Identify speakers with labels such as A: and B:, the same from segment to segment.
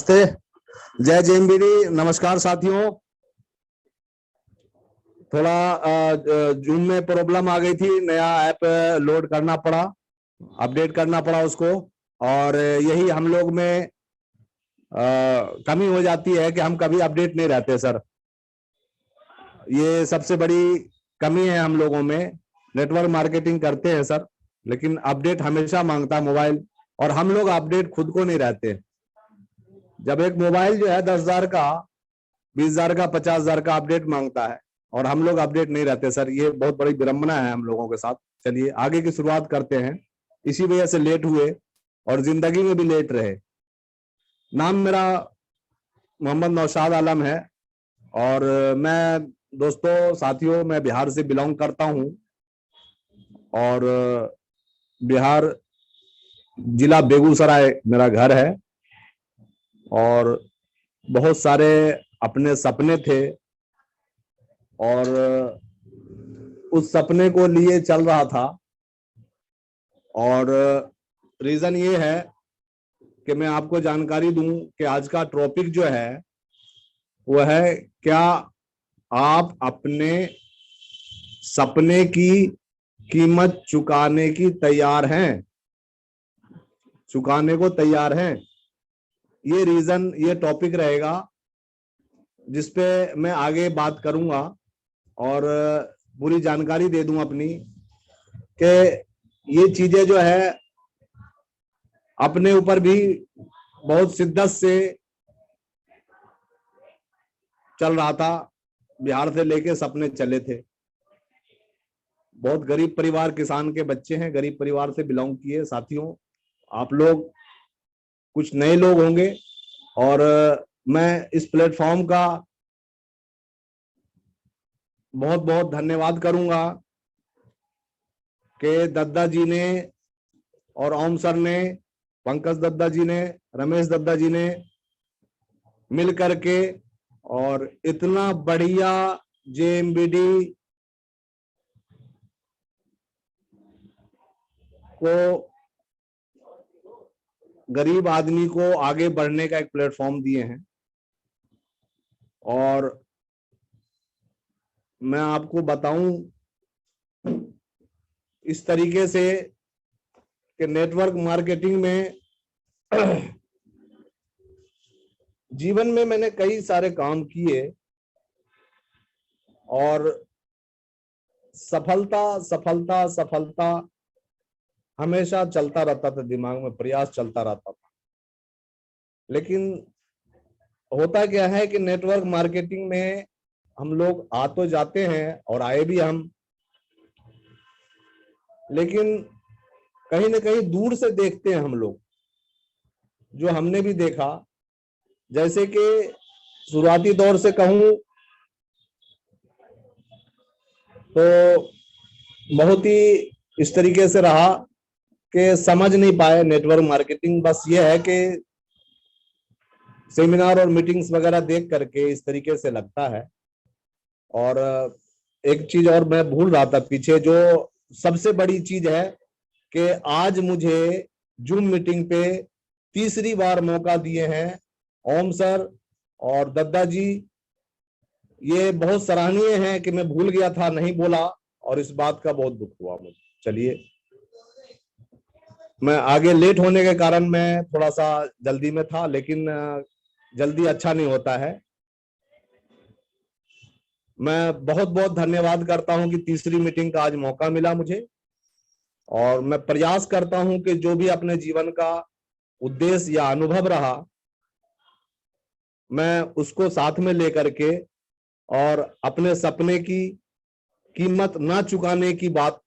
A: नमस्ते। जय जेएमबीडी। नमस्कार साथियों। थोड़ा जूम में प्रॉब्लम आ गई थी, नया ऐप लोड करना पड़ा, अपडेट करना पड़ा उसको। और यही हम लोग में कमी हो जाती है कि हम कभी अपडेट नहीं रहते सर। ये सबसे बड़ी कमी है हम लोगों में। नेटवर्क मार्केटिंग करते हैं सर, लेकिन अपडेट हमेशा मांगता है मोबाइल, और हम लोग अपडेट खुद को नहीं रहते। जब एक मोबाइल जो है 10,000 का, 20,000 का, 50,000 का अपडेट मांगता है और हम लोग अपडेट नहीं रहते सर, ये बहुत बड़ी विडंबना है हम लोगों के साथ। चलिए आगे की शुरुआत करते हैं। इसी वजह से लेट हुए और जिंदगी में भी लेट रहे। नाम मेरा मोहम्मद नौशाद आलम है और मैं दोस्तों साथियों मैं बिहार से बिलोंग करता हूं और बिहार जिला बेगूसराय मेरा घर है। और बहुत सारे अपने सपने थे और उस सपने को लिए चल रहा था। और रीजन ये है कि मैं आपको जानकारी दूं कि आज का टॉपिक जो है वो है, क्या आप अपने सपने की कीमत चुकाने की तैयार हैं, चुकाने को तैयार हैं। ये रीजन, ये टॉपिक रहेगा जिसपे मैं आगे बात करूंगा और पूरी जानकारी दे दूं अपनी कि ये चीजें जो है अपने ऊपर भी बहुत शिद्दत से चल रहा था। बिहार से लेके सपने चले थे। बहुत गरीब परिवार, किसान के बच्चे हैं, गरीब परिवार से बिलोंग किए साथियों। आप लोग कुछ नए लोग होंगे और मैं इस प्लेटफॉर्म का बहुत बहुत धन्यवाद करूंगा कि दद्दा जी ने और ओम सर ने, पंकज दद्दा जी ने, रमेश दद्दा जी ने मिल करके और इतना बढ़िया जेएमबीडी को, गरीब आदमी को आगे बढ़ने का एक प्लेटफॉर्म दिए हैं। और मैं आपको बताऊं इस तरीके से कि नेटवर्क मार्केटिंग में जीवन में मैंने कई सारे काम किए और सफलता सफलता सफलता हमेशा चलता रहता था, दिमाग में प्रयास चलता रहता था। लेकिन होता क्या है कि नेटवर्क मार्केटिंग में हम लोग आ तो जाते हैं और आए भी हम, लेकिन कहीं ना कहीं दूर से देखते हैं हम लोग। जो हमने भी देखा, जैसे कि शुरुआती दौर से कहूं तो बहुत ही इस तरीके से रहा कि समझ नहीं पाए नेटवर्क मार्केटिंग। बस ये है कि सेमिनार और मीटिंग्स वगैरह देख करके इस तरीके से लगता है। और एक चीज और मैं भूल रहा था पीछे, जो सबसे बड़ी चीज है कि आज मुझे जूम मीटिंग पे तीसरी बार मौका दिए हैं ओम सर और दद्दा जी। ये बहुत सराहनीय है कि मैं भूल गया था, नहीं बोला, और इस बात का बहुत दुख हुआ मुझे। चलिए, मैं आगे लेट होने के कारण मैं थोड़ा सा जल्दी में था, लेकिन जल्दी अच्छा नहीं होता है। मैं बहुत बहुत धन्यवाद करता हूं कि तीसरी मीटिंग का आज मौका मिला मुझे। और मैं प्रयास करता हूं कि जो भी अपने जीवन का उद्देश्य या अनुभव रहा, मैं उसको साथ में लेकर के और अपने सपने की कीमत ना चुकाने की बात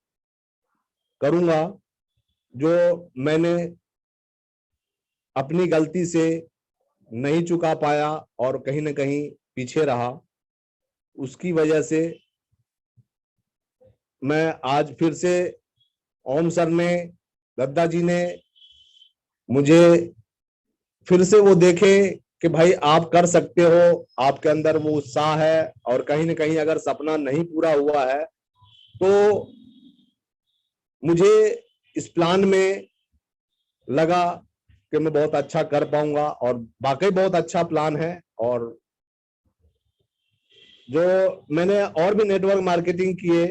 A: करूंगा। जो मैंने अपनी गलती से नहीं चुका पाया और कहीं ना कहीं पीछे रहा, उसकी वजह से मैं आज फिर से, ओम सर ने, दद्दा जी ने मुझे फिर से वो देखे कि भाई आप कर सकते हो, आपके अंदर वो उत्साह है। और कहीं ना कहीं अगर सपना नहीं पूरा हुआ है तो मुझे इस प्लान में लगा कि मैं बहुत अच्छा कर पाऊंगा, और वाकई बहुत अच्छा प्लान है। और जो मैंने और भी नेटवर्क मार्केटिंग किए,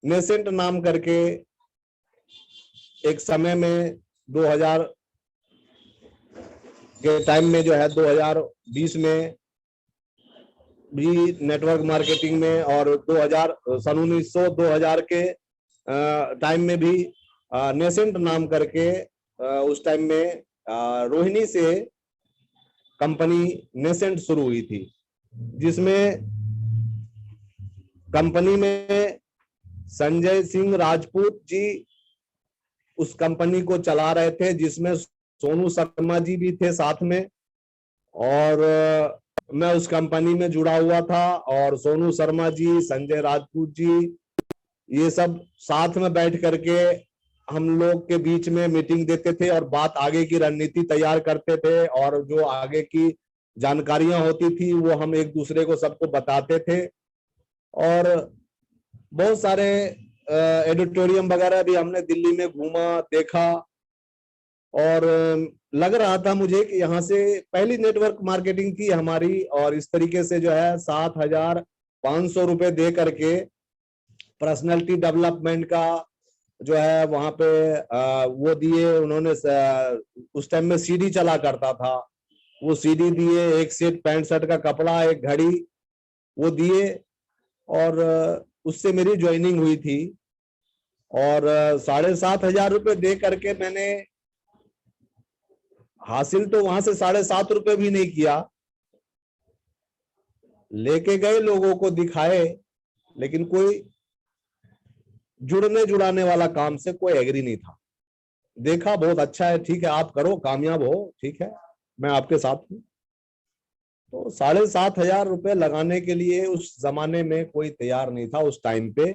A: नेसेंट नाम करके एक समय में 2000 के टाइम में जो है 2020 में भी नेटवर्क मार्केटिंग में, और 2000 सन 1900 2000 के टाइम में भी नेसेंट नाम करके उस टाइम में रोहिणी से कंपनी नेसेंट शुरू हुई थी, जिसमें कंपनी में संजय सिंह राजपूत जी उस कंपनी को चला रहे थे, जिसमें सोनू शर्मा जी भी थे साथ में। और मैं उस कंपनी में जुड़ा हुआ था, और सोनू शर्मा जी, संजय राजपूत जी, ये सब साथ में बैठ करके हम लोग के बीच में मीटिंग देते थे और बात आगे की रणनीति तैयार करते थे, और जो आगे की जानकारियां होती थी वो हम एक दूसरे को सबको बताते थे। और बहुत सारे एडिटोरियम वगैरह भी हमने दिल्ली में घूमा, देखा, और लग रहा था मुझे कि यहाँ से पहली नेटवर्क मार्केटिंग थी हमारी, और इस तरीके से जो है 7,500 रुपए दे करके पर्सनैलिटी डेवलपमेंट का जो है वहां पे वो दिए उन्होंने। उस टाइम में सीडी चला करता था, वो सीडी दिए, एक सेट पैंट शर्ट का कपड़ा, एक घड़ी, वो दिए, और उससे मेरी ज्वाइनिंग हुई थी। और 7,500 रुपए दे करके मैंने हासिल तो वहां से 7.5 रुपए भी नहीं किया, लेके गए, लोगों को दिखाए, लेकिन कोई जुड़ने जुड़ाने वाला काम से कोई एग्री नहीं था। देखा बहुत अच्छा है, ठीक है, आप करो, कामयाब हो, ठीक है, मैं आपके साथ हूं। तो 7,500 रुपए लगाने के लिए उस जमाने में कोई तैयार नहीं था उस टाइम पे,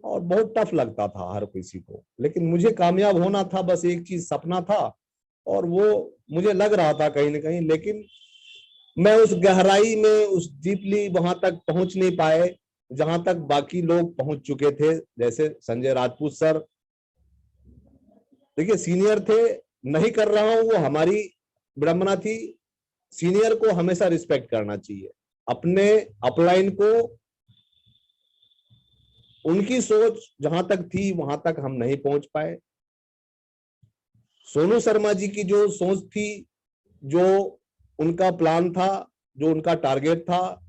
A: और बहुत टफ लगता था हर किसी को। लेकिन मुझे कामयाब होना था, बस एक चीज सपना था, और वो मुझे लग रहा था कहीं ना कहीं, लेकिन मैं उस गहराई में, उस डीपली वहां तक पहुंच नहीं पाए जहां तक बाकी लोग पहुंच चुके थे। जैसे संजय राजपूत सर, देखिए सीनियर थे, नहीं कर रहा हूं वो हमारी विडंबना थी। सीनियर को हमेशा रिस्पेक्ट करना चाहिए, अपने अपलाइन को, उनकी सोच जहां तक थी वहां तक हम नहीं पहुंच पाए। सोनू शर्मा जी की जो सोच थी, जो उनका प्लान था, जो उनका टारगेट था,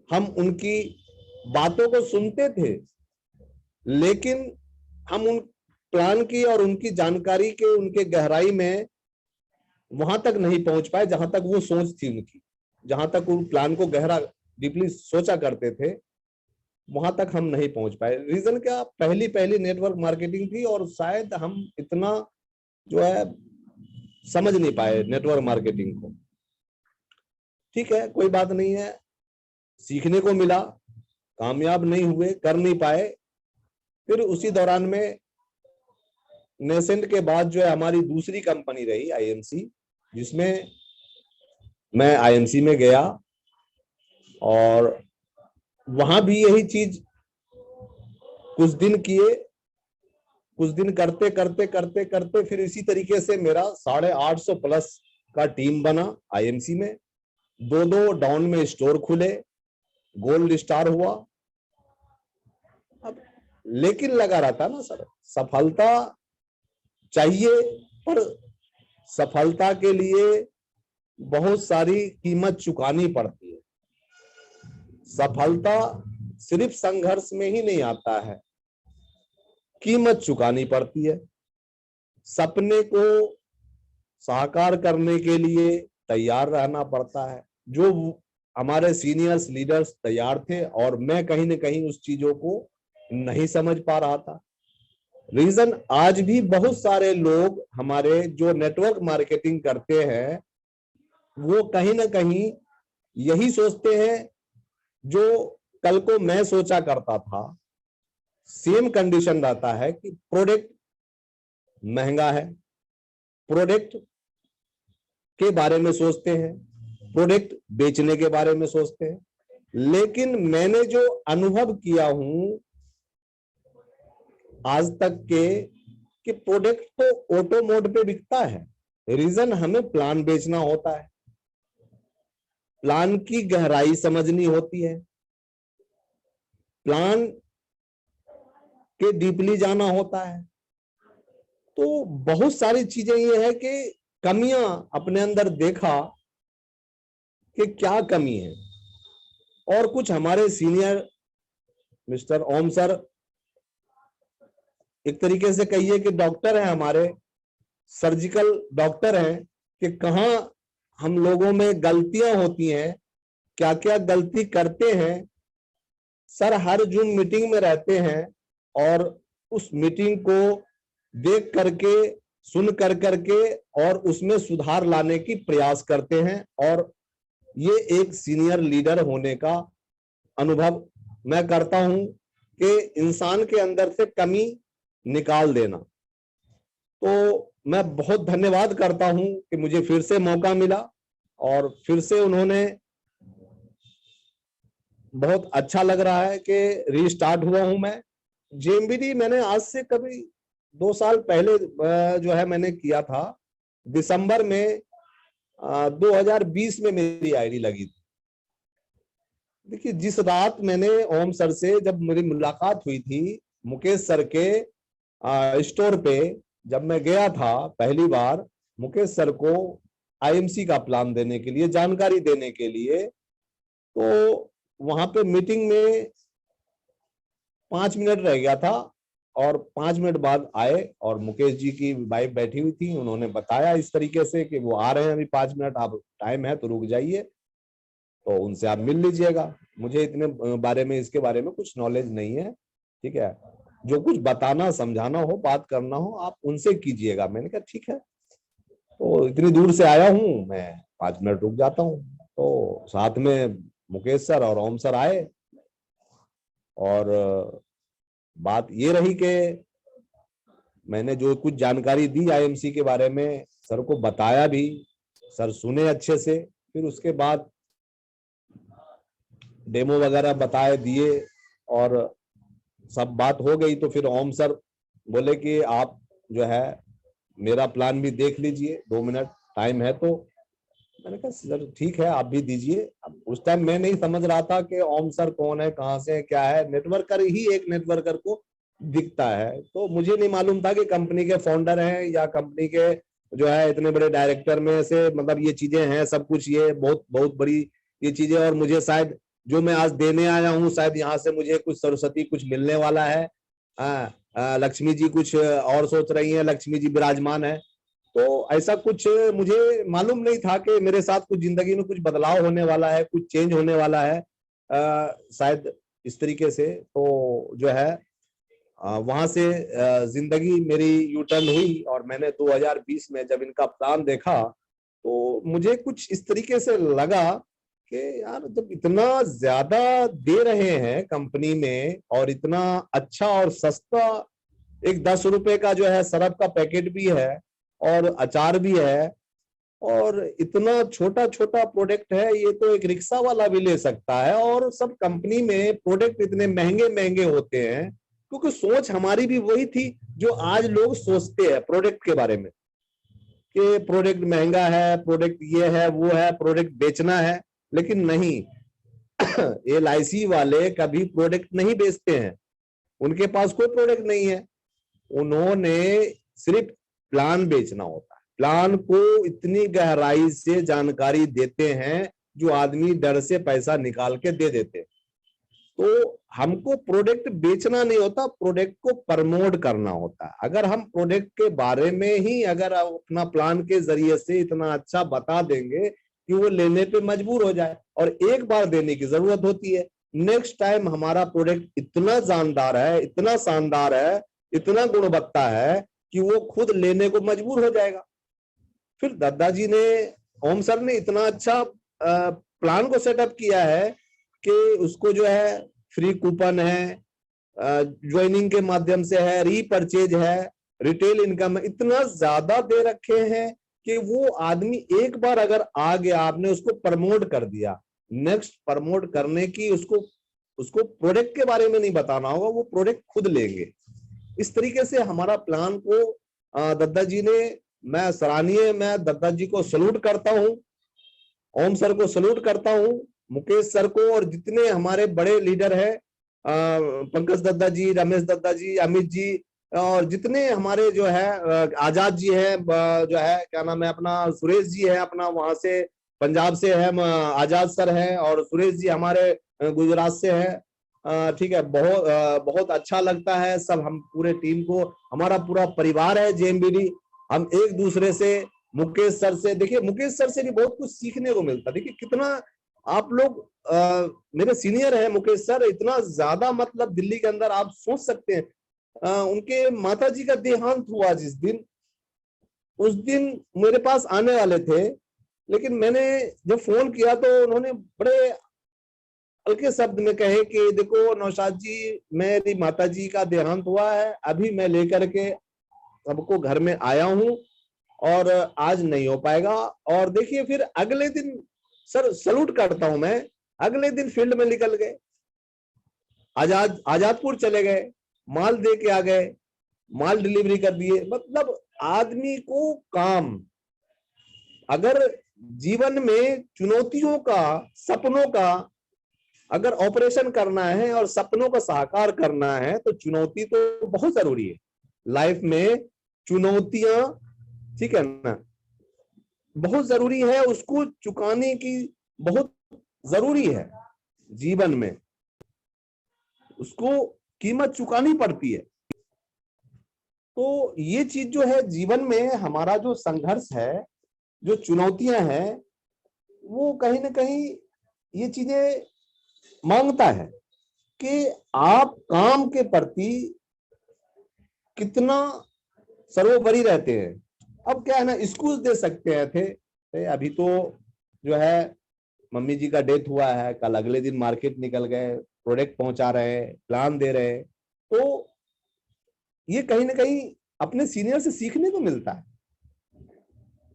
A: हम उनकी बातों को सुनते थे, लेकिन हम उन प्लान की और उनकी जानकारी के, उनके गहराई में वहां तक नहीं पहुंच पाए जहां तक वो सोच थी उनकी। जहां तक उन प्लान को गहरा डीपली सोचा करते थे, वहां तक हम नहीं पहुंच पाए। रीजन क्या, पहली पहली नेटवर्क मार्केटिंग थी, और शायद हम इतना जो है समझ नहीं पाए नेटवर्क मार्केटिंग को। ठीक है, कोई बात नहीं है, सीखने को मिला, कामयाब नहीं हुए, कर नहीं पाए। फिर उसी दौरान में नेसेंट के बाद जो है हमारी दूसरी कंपनी रही आईएमसी, जिसमें मैं आईएमसी में गया, और वहां भी यही चीज कुछ दिन किए, कुछ दिन करते करते करते करते फिर इसी तरीके से मेरा 850 प्लस का टीम बना आईएमसी में। 2 डाउन में स्टोर खुले, गोल्ड स्टार हुआ। अब लेकिन लगा रहता ना सर, सफलता चाहिए, पर सफलता के लिए बहुत सारी कीमत चुकानी पड़ती है। सफलता सिर्फ संघर्ष में ही नहीं आता है, कीमत चुकानी पड़ती है। सपने को साकार करने के लिए तैयार रहना पड़ता है, जो हमारे सीनियर्स लीडर्स तैयार थे, और मैं कहीं ना कहीं उस चीजों को नहीं समझ पा रहा था। रीजन, आज भी बहुत सारे लोग हमारे जो नेटवर्क मार्केटिंग करते हैं, वो कहीं ना कहीं यही सोचते हैं जो कल को मैं सोचा करता था। सेम कंडीशन रहता है कि प्रोडक्ट महंगा है, प्रोडक्ट के बारे में सोचते हैं, प्रोडक्ट बेचने के बारे में सोचते हैं। लेकिन मैंने जो अनुभव किया हूं आज तक के, कि प्रोडक्ट तो ऑटो मोड पे बिकता है, रीजन हमें प्लान बेचना होता है, प्लान की गहराई समझनी होती है, प्लान के डीपली जाना होता है। तो बहुत सारी चीजें ये है कि कमियां अपने अंदर देखा कि क्या कमी है। और कुछ हमारे सीनियर मिस्टर ओम सर, एक तरीके से कहिए कि डॉक्टर हैं, हमारे सर्जिकल डॉक्टर हैं, कि कहाँ हम लोगों में गलतियां होती हैं, क्या क्या गलती करते हैं। सर हर जूम मीटिंग में रहते हैं और उस मीटिंग को देख करके, सुन कर करके और उसमें सुधार लाने की प्रयास करते हैं। और ये एक सीनियर लीडर होने का अनुभव मैं करता हूं कि इंसान के अंदर से कमी निकाल देना। तो मैं बहुत धन्यवाद करता हूं कि मुझे फिर से मौका मिला और फिर से उन्होंने, बहुत अच्छा लग रहा है कि रीस्टार्ट हुआ हूं मैं। जेएमबीडी मैंने आज से कभी 2 साल पहले जो है मैंने किया था, दिसंबर में 2020 में मेरी आईडी लगी थी। देखिए, जिस रात मैंने ओम सर से जब मेरी मुलाकात हुई थी, मुकेश सर के स्टोर पे जब मैं गया था पहली बार, मुकेश सर को आईएमसी का प्लान देने के लिए, जानकारी देने के लिए, तो वहां पे मीटिंग में 5 मिनट रह गया था और 5 मिनट बाद आए और मुकेश जी की वाइफ बैठी हुई थी। उन्होंने बताया इस तरीके से कि वो आ रहे हैं अभी 5 मिनट, आप टाइम है तो रुक जाइए, तो उनसे आप मिल लीजिएगा। मुझे इतने बारे में, इसके बारे में कुछ नॉलेज नहीं है, ठीक है, जो कुछ बताना समझाना हो, बात करना हो, आप उनसे कीजिएगा। मैंने कहा ठीक है, तो इतनी दूर से आया हूं मैं, 5 मिनट रुक जाता हूँ। तो साथ में मुकेश सर और ओम सर आए और बात ये रही कि मैंने जो कुछ जानकारी दी आईएमसी के बारे में, सर को बताया भी, सर सुने अच्छे से। फिर उसके बाद डेमो वगैरह बताए दिए और सब बात हो गई। तो फिर ओम सर बोले कि आप जो है मेरा प्लान भी देख लीजिए, 2 मिनट टाइम है तो। मैंने कहा सर ठीक है, आप भी दीजिए। अब उस टाइम मैं नहीं समझ रहा था कि ओम सर कौन है, कहाँ से है, क्या है। नेटवर्कर ही एक नेटवर्कर को दिखता है, तो मुझे नहीं मालूम था कि कंपनी के फाउंडर हैं या कंपनी के जो है इतने बड़े डायरेक्टर में से, मतलब ये चीजें हैं सब कुछ, ये बहुत बहुत बड़ी ये चीजें। और मुझे शायद जो मैं आज देने आया हूँ, शायद यहाँ से मुझे कुछ सरस्वती कुछ मिलने वाला है। लक्ष्मी जी कुछ और सोच रही है, लक्ष्मी जी विराजमान है। तो ऐसा कुछ मुझे मालूम नहीं था कि मेरे साथ कुछ जिंदगी में कुछ बदलाव होने वाला है, कुछ चेंज होने वाला है, शायद इस तरीके से। तो जो है वहां से जिंदगी मेरी यू टर्न हुई और मैंने 2020 में जब इनका प्लान देखा तो मुझे कुछ इस तरीके से लगा कि यार, जब इतना ज्यादा दे रहे हैं कंपनी में और इतना अच्छा और सस्ता, एक 10 रुपए का जो है सरफ का पैकेट भी है और अचार भी है, और इतना छोटा छोटा प्रोडक्ट है, ये तो एक रिक्शा वाला भी ले सकता है। और सब कंपनी में प्रोडक्ट इतने महंगे महंगे होते हैं, क्योंकि सोच हमारी भी वही थी जो आज लोग सोचते हैं प्रोडक्ट के बारे में, कि प्रोडक्ट महंगा है, प्रोडक्ट ये है वो है, प्रोडक्ट बेचना है। लेकिन नहीं, LIC वाले कभी प्रोडक्ट नहीं बेचते हैं, उनके पास कोई प्रोडक्ट नहीं है, उन्होंने सिर्फ प्लान बेचना होता है। प्लान को इतनी गहराई से जानकारी देते हैं जो आदमी डर से पैसा निकाल के दे देते हैं। तो हमको प्रोडक्ट बेचना नहीं होता, प्रोडक्ट को प्रमोट करना होता है। अगर हम प्रोडक्ट के बारे में ही अगर अपना प्लान के जरिए से इतना अच्छा बता देंगे कि वो लेने पे मजबूर हो जाए, और एक बार देने की जरूरत होती है, नेक्स्ट टाइम हमारा प्रोडक्ट इतना जानदार है, इतना शानदार है, इतना गुणवत्ता है कि वो खुद लेने को मजबूर हो जाएगा। फिर दादाजी ने, ओम सर ने इतना अच्छा प्लान को सेटअप किया है कि उसको जो है फ्री कूपन है, ज्वाइनिंग के माध्यम से है, रीपरचेज है, रिटेल इनकम है, इतना ज्यादा दे रखे हैं कि वो आदमी एक बार अगर आ गया, आपने उसको प्रमोट कर दिया, नेक्स्ट प्रमोट करने की उसको प्रोडक्ट के बारे में नहीं बताना होगा, वो प्रोडक्ट खुद लेंगे। इस तरीके से हमारा प्लान को दादाजी ने मैं सराहनीय, मैं दत्ता जी को सल्यूट करता हूँ, ओम सर को सल्यूट करता हूँ, मुकेश सर को, और जितने हमारे बड़े लीडर हैं, पंकज दत्ता जी, रमेश दत्ता जी, अमित जी, और जितने हमारे जो है आजाद जी है, जो है क्या नाम है अपना, सुरेश जी है अपना वहां से पंजाब से है, आजाद सर है, और सुरेश जी हमारे गुजरात से है। ठीक है, बहुत अच्छा लगता है सब, हम पूरे टीम को, हमारा पूरा परिवार है जेएमबीडी। हम एक दूसरे से, मुकेश सर से, देखिए मुकेश सर से भी बहुत कुछ सीखने को मिलता है। देखिए कितना आप लोग, मेरे सीनियर हैं मुकेश सर, इतना ज्यादा मतलब दिल्ली के अंदर आप सोच सकते हैं। उनके माता जी का देहांत हुआ जिस दिन, उस दिन मेरे पास आने वाले थे, लेकिन मैंने जब फोन किया तो उन्होंने बड़े हल्के शब्द में कहे कि देखो नौशाद जी, मेरी माता जी का देहांत हुआ है, अभी मैं लेकर के सबको घर में आया हूं और आज नहीं हो पाएगा। और देखिए फिर अगले दिन, सर सल्यूट करता हूं मैं, अगले दिन फील्ड में निकल गए, आजादपुर चले गए, माल दे के आ गए, माल डिलीवरी कर दिए। मतलब आदमी को काम, अगर जीवन में चुनौतियों का, सपनों का अगर ऑपरेशन करना है और सपनों का साकार करना है तो चुनौती तो बहुत जरूरी है लाइफ में। चुनौतियां, ठीक है ना, बहुत जरूरी है, उसको चुकाने की बहुत जरूरी है जीवन में, उसको कीमत चुकानी पड़ती है। तो ये चीज जो है जीवन में हमारा जो संघर्ष है, जो चुनौतियां हैं, वो कहीं ना कहीं ये चीजें मांगता है कि आप काम के प्रति कितना सर्वोपरि रहते हैं। अब क्या है ना, एक्सक्यूज दे सकते हैं थे अभी तो जो है मम्मी जी का डेथ हुआ है, कल अगले दिन मार्केट निकल गए, प्रोडक्ट पहुंचा रहे, प्लान दे रहे, तो ये कहीं ना कहीं अपने सीनियर से सीखने को मिलता है।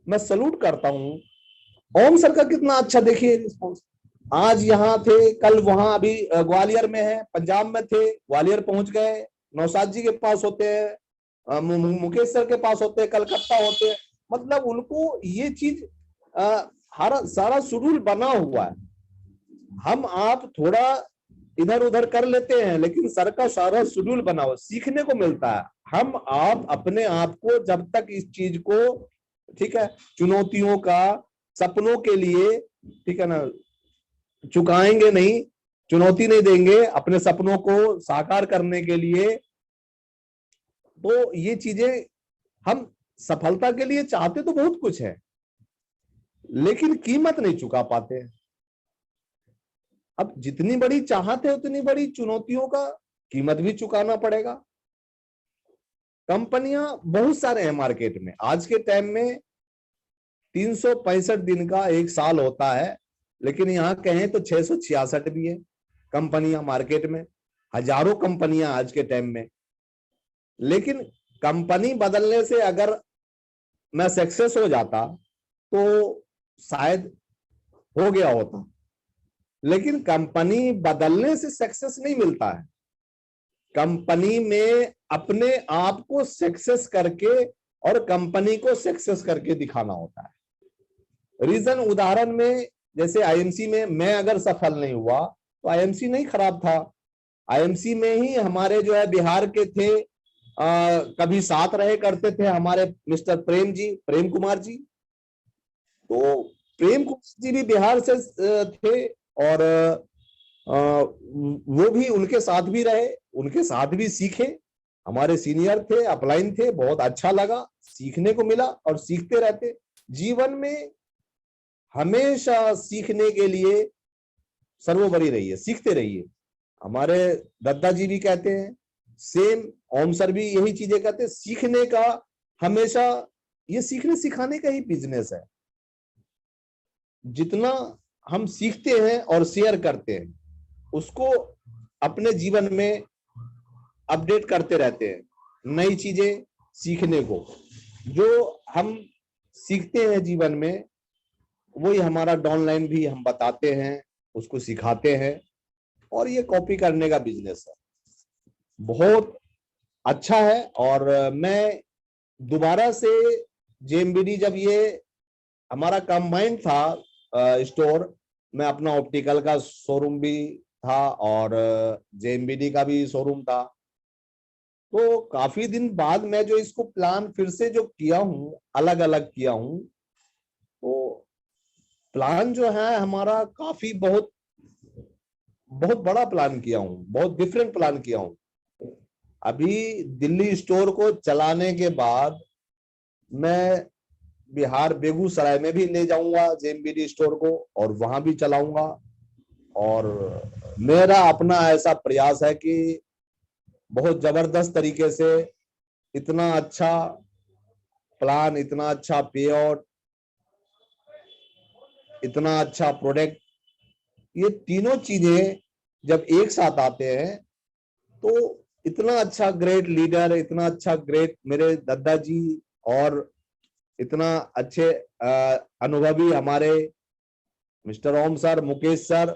A: मैं सल्यूट करता हूं। ओम सर का कितना अच्छा देखिए रिस्पॉन्स, आज यहाँ थे, कल वहां, अभी ग्वालियर में है, पंजाब में थे, ग्वालियर पहुंच गए, नौशाद जी के पास होते हैं, मुकेश सर के पास होते हैं, कलकत्ता होते हैं। मतलब उनको ये चीज सारा शेड्यूल बना हुआ है। हम आप थोड़ा इधर उधर कर लेते हैं, लेकिन सर का सारा शेड्यूल बना हुआ, सीखने को मिलता है। हम आप अपने आप को जब तक इस चीज को, ठीक है, चुनौतियों का, सपनों के लिए, ठीक है ना, चुकाएंगे नहीं, चुनौती नहीं देंगे अपने सपनों को साकार करने के लिए, तो ये चीजें, हम सफलता के लिए चाहते तो बहुत कुछ है, लेकिन कीमत नहीं चुका पाते। अब जितनी बड़ी चाहत है उतनी बड़ी चुनौतियों का कीमत भी चुकाना पड़ेगा। कंपनियां बहुत सारे हैं मार्केट में, आज के टाइम में 365 दिन का एक साल होता है, लेकिन यहाँ कहें तो 666 भी है कंपनियां मार्केट में, हजारों कंपनियां आज के टाइम में। लेकिन कंपनी बदलने से अगर मैं सक्सेस हो जाता तो शायद हो गया होता, लेकिन कंपनी बदलने से सक्सेस नहीं मिलता है। कंपनी में अपने आप को सक्सेस करके और कंपनी को सक्सेस करके दिखाना होता है। रीजन, उदाहरण में जैसे आईएमसी में मैं अगर सफल नहीं हुआ तो आईएमसी नहीं खराब था, आईएमसी में ही हमारे जो है बिहार के थे, कभी साथ रहे करते थे हमारे मिस्टर प्रेम जी, प्रेम कुमार जी। तो प्रेम कुमार जी भी बिहार से थे, और वो भी उनके साथ भी रहे, उनके साथ भी सीखे, हमारे सीनियर थे, अपलाइन थे, बहुत अच्छा लगा, सीखने को मिला और सीखते रहते। जीवन में हमेशा सीखने के लिए सर्वोपरि रहिए, सीखते रहिए। हमारे दत्ता जी भी कहते हैं, सेम ओम सर भी यही चीजें कहते हैं, सीखने का हमेशा, ये सीखने सिखाने का ही बिजनेस है। जितना हम सीखते हैं और शेयर करते हैं, उसको अपने जीवन में अपडेट करते रहते हैं, नई चीजें सीखने को। जो हम सीखते हैं जीवन में, वही हमारा डाउनलाइन भी हम बताते हैं, उसको सिखाते हैं, और ये कॉपी करने का बिजनेस है, बहुत अच्छा है। और मैं दोबारा से जेएमबीडी जब ये हमारा कंबाइंड था स्टोर में, अपना ऑप्टिकल का शोरूम भी था और जेएमबीडी का भी शोरूम था, तो काफी दिन बाद मैं जो इसको प्लान फिर से जो किया हूँ, अलग अलग किया हूँ, तो प्लान जो है हमारा काफी बहुत बहुत बड़ा प्लान किया हूँ, बहुत डिफरेंट प्लान किया हूँ। अभी दिल्ली स्टोर को चलाने के बाद मैं बिहार बेगूसराय में भी ले जाऊंगा जेएमबीडी स्टोर को, और वहां भी चलाऊंगा। और मेरा अपना ऐसा प्रयास है कि बहुत जबरदस्त तरीके से इतना अच्छा प्लान, इतना अच्छा पे आउट, इतना अच्छा प्रोडक्ट, ये तीनों चीजें जब एक साथ आते हैं तो इतना अच्छा ग्रेट लीडर, इतना अच्छा ग्रेट मेरे दादाजी, और इतना अच्छे अनुभवी हमारे मिस्टर ओम सर, मुकेश सर,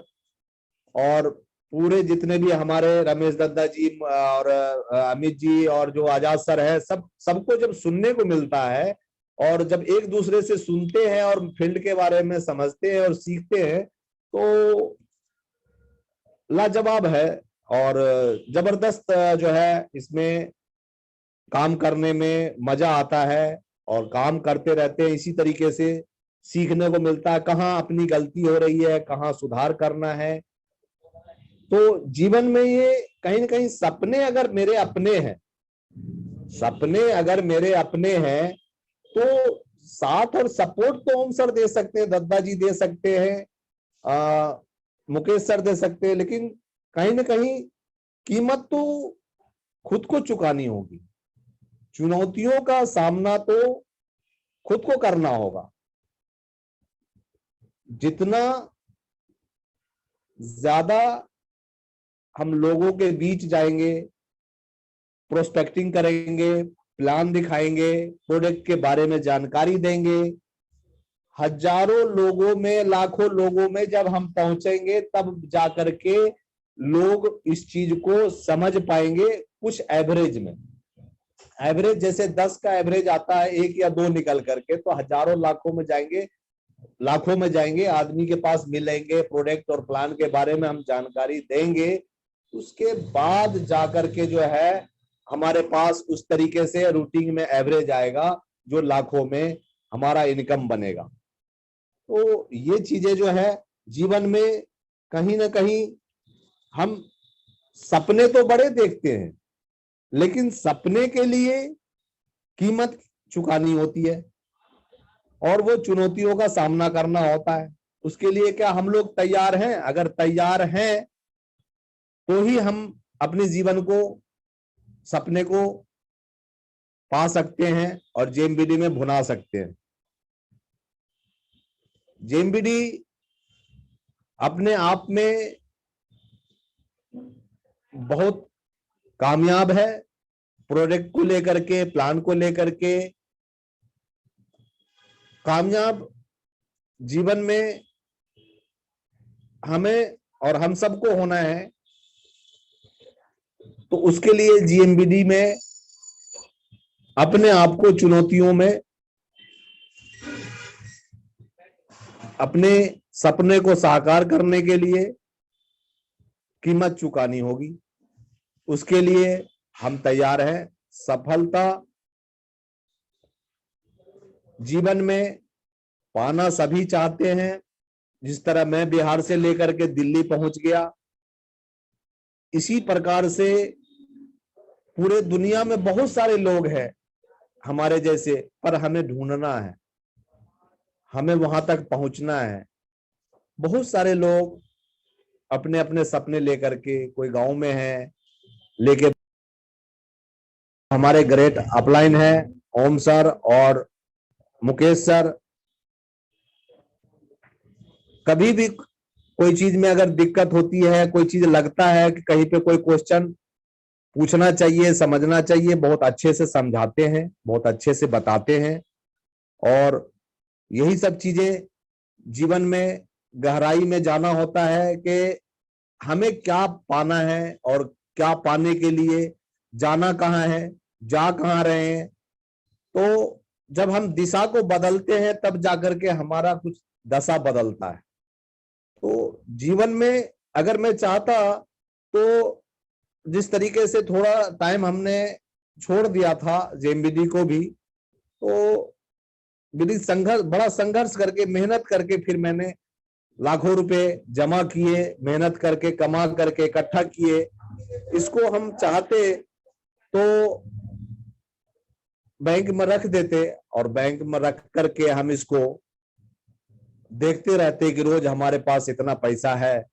A: और पूरे जितने भी हमारे रमेश दद्दा जी और अमित जी और जो आजाद सर है, सबको जब सुनने को मिलता है और जब एक दूसरे से सुनते हैं और फील्ड के बारे में समझते हैं और सीखते हैं, तो लाजवाब है। और जबरदस्त जो है इसमें काम करने में मजा आता है, और काम करते रहते हैं इसी तरीके से, सीखने को मिलता है कहाँ अपनी गलती हो रही है, कहाँ सुधार करना है। तो जीवन में ये कहीं ना कहीं सपने अगर मेरे अपने हैं, सपने अगर मेरे अपने हैं, तो साथ और सपोर्ट तो ओम सर दे सकते हैं, दद्दा जी दे सकते हैं, मुकेश सर दे सकते हैं, लेकिन कहीं ना कहीं कीमत तो खुद को चुकानी होगी। चुनौतियों का सामना तो खुद को करना होगा। जितना ज्यादा हम लोगों के बीच जाएंगे, प्रोस्पेक्टिंग करेंगे, प्लान दिखाएंगे, प्रोडक्ट के बारे में जानकारी देंगे, हजारों लोगों में, लाखों लोगों में जब हम पहुंचेंगे, तब जाकर के लोग इस चीज को समझ पाएंगे। कुछ एवरेज में, एवरेज जैसे 10 का एवरेज आता है, 1 या 2 निकल करके, तो हजारों लाखों में जाएंगे, लाखों में जाएंगे, आदमी के पास मिलेंगे, प्रोडक्ट और प्लान के बारे में हम जानकारी देंगे, उसके बाद जाकर के जो है हमारे पास उस तरीके से रूटीन में एवरेज आएगा, जो लाखों में हमारा इनकम बनेगा। तो ये चीजें जो है जीवन में कहीं ना कहीं हम सपने तो बड़े देखते हैं, लेकिन सपने के लिए कीमत चुकानी होती है और वो चुनौतियों का सामना करना होता है। उसके लिए क्या हम लोग तैयार हैं? अगर तैयार हैं तो ही हम अपने जीवन को, सपने को पा सकते हैं और जेएमबीडी में भुना सकते हैं। जेएमबीडी अपने आप में बहुत कामयाब है, प्रोडक्ट को लेकर के, प्लान को लेकर के कामयाब। जीवन में हमें और हम सबको होना है, तो उसके लिए जेएमबीडी में अपने आप को चुनौतियों में, अपने सपने को साकार करने के लिए कीमत चुकानी होगी। उसके लिए हम तैयार हैं। सफलता जीवन में पाना सभी चाहते हैं। जिस तरह मैं बिहार से लेकर के दिल्ली पहुंच गया, इसी प्रकार से पूरे दुनिया में बहुत सारे लोग हैं हमारे जैसे, पर हमें ढूंढना है, हमें वहां तक पहुंचना है। बहुत सारे लोग अपने अपने सपने लेकर के, कोई गांव में है लेके, हमारे ग्रेट अपलाइन है ओम सर और मुकेश सर। कभी भी कोई चीज में अगर दिक्कत होती है, कोई चीज लगता है कि कहीं पे कोई क्वेश्चन पूछना चाहिए, समझना चाहिए, बहुत अच्छे से समझाते हैं, बहुत अच्छे से बताते हैं। और यही सब चीजें जीवन में गहराई में जाना होता है कि हमें क्या पाना है और क्या पाने के लिए जाना कहाँ है, जा कहाँ रहे हैं। तो जब हम दिशा को बदलते हैं तब जाकर के हमारा कुछ दशा बदलता है। तो जीवन में अगर मैं चाहता तो जिस तरीके से थोड़ा टाइम हमने छोड़ दिया था जेएमबीडी को भी, तो बड़ा संघर्ष करके मेहनत करके फिर मैंने लाखों रुपए जमा किए, मेहनत करके कमा करके इकट्ठा किए। इसको हम चाहते तो बैंक में रख देते और बैंक में रख करके हम इसको देखते रहते कि रोज हमारे पास इतना पैसा है,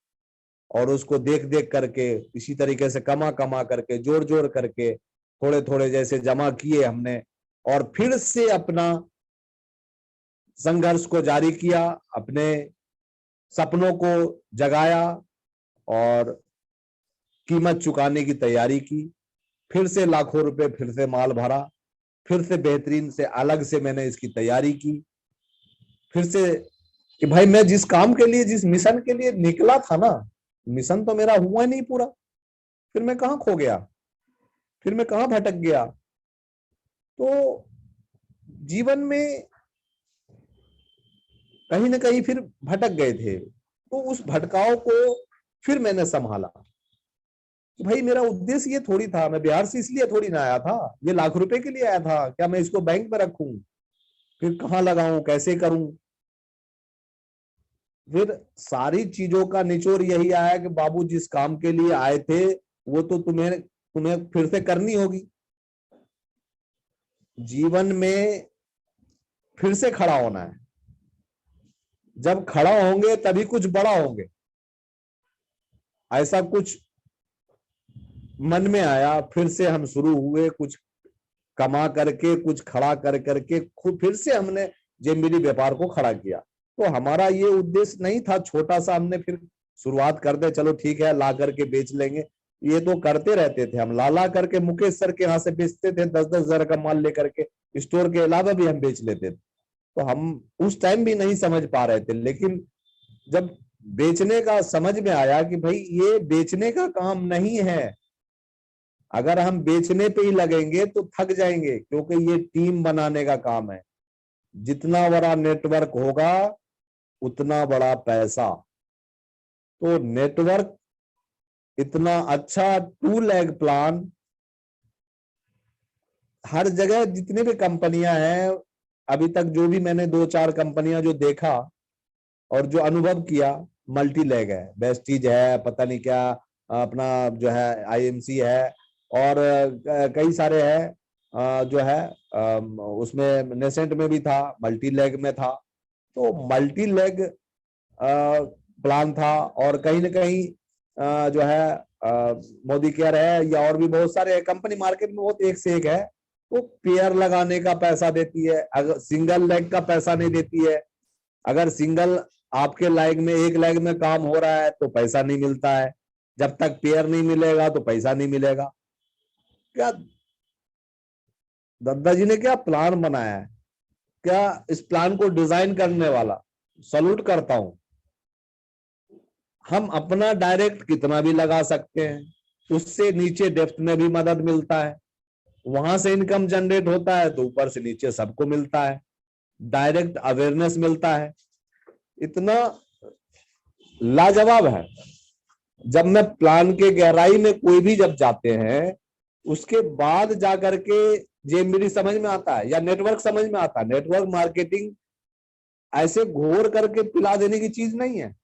A: और उसको देख देख करके इसी तरीके से कमा कमा करके जोड़ जोड़ करके थोड़े थोड़े जैसे जमा किए हमने, और फिर से अपना संघर्ष को जारी किया, अपने सपनों को जगाया और कीमत चुकाने की तैयारी की। फिर से लाखों रुपए फिर से माल भरा, फिर से बेहतरीन से अलग से मैंने इसकी तैयारी की, फिर से कि भाई मैं जिस काम के लिए, जिस मिशन के लिए निकला था ना, मिशन तो मेरा हुआ नहीं पूरा। फिर मैं कहाँ खो गया, फिर मैं कहाँ भटक गया। तो जीवन में कहीं ना कहीं फिर भटक गए थे। तो उस भटकाव को फिर मैंने संभाला कि भाई मेरा उद्देश्य ये थोड़ी था, मैं बिहार से इसलिए थोड़ी ना आया था, ये लाख रुपए के लिए आया था क्या मैं इसको बैंक में रखूं, फिर कहाँ लगाऊं, कैसे करूं। फिर सारी चीजों का निचोड़ यही आया कि बाबू जिस काम के लिए आए थे वो तो तुम्हें फिर से करनी होगी। जीवन में फिर से खड़ा होना है, जब खड़ा होंगे तभी कुछ बड़ा होंगे। ऐसा कुछ मन में आया, फिर से हम शुरू हुए, कुछ कमा करके कुछ खड़ा कर करके खुद फिर से हमने जेएमबीडी व्यापार को खड़ा किया। तो हमारा ये उद्देश्य नहीं था छोटा सा हमने फिर शुरुआत कर दे, चलो ठीक है ला करके बेच लेंगे। ये तो करते रहते थे हम, ला करके मुकेश सर के यहाँ से बेचते थे, 10-10 हजार का माल लेकर के, स्टोर के अलावा भी हम बेच लेते थे। तो हम उस टाइम भी नहीं समझ पा रहे थे, लेकिन जब बेचने का समझ में आया कि भाई ये बेचने का काम नहीं है, अगर हम बेचने पे ही लगेंगे तो थक जाएंगे, क्योंकि ये टीम बनाने का काम है। जितना बड़ा नेटवर्क होगा उतना बड़ा पैसा। तो नेटवर्क इतना अच्छा 2 लाख प्लान, हर जगह जितने भी कंपनियां हैं, अभी तक जो भी मैंने 2-4 कंपनियां जो देखा और जो अनुभव किया, मल्टी लेग है, बेस्टीज है, पता नहीं क्या अपना जो है आईएमसी है, और कई सारे हैं जो है उसमें नेसेंट में भी था, मल्टी लेग में था। तो मल्टी लेग प्लान था, और कहीं ना कहीं जो है मोदी केयर है या और भी बहुत सारे कंपनी मार्केट में बहुत एक से एक है। वो पेयर लगाने का पैसा देती है, अगर सिंगल लेग का पैसा नहीं देती है। अगर सिंगल आपके लेग में, एक लेग में काम हो रहा है तो पैसा नहीं मिलता है, जब तक पेयर नहीं मिलेगा तो पैसा नहीं मिलेगा। क्या दद्दा जी ने क्या प्लान बनाया है, क्या इस प्लान को डिजाइन करने वाला, सल्यूट करता हूं। हम अपना डायरेक्ट कितना भी लगा सकते हैं, उससे नीचे डेप्थ में भी मदद मिलता है, वहां से इनकम जनरेट होता है, तो ऊपर से नीचे सबको मिलता है, डायरेक्ट अवेयरनेस मिलता है। इतना लाजवाब है। जब मैं प्लान के गहराई में कोई भी जब जाते हैं, उसके बाद जाकर के जेएमबीडी समझ में आता है या नेटवर्क समझ में आता है। नेटवर्क मार्केटिंग ऐसे घोर करके पिला देने की चीज नहीं है।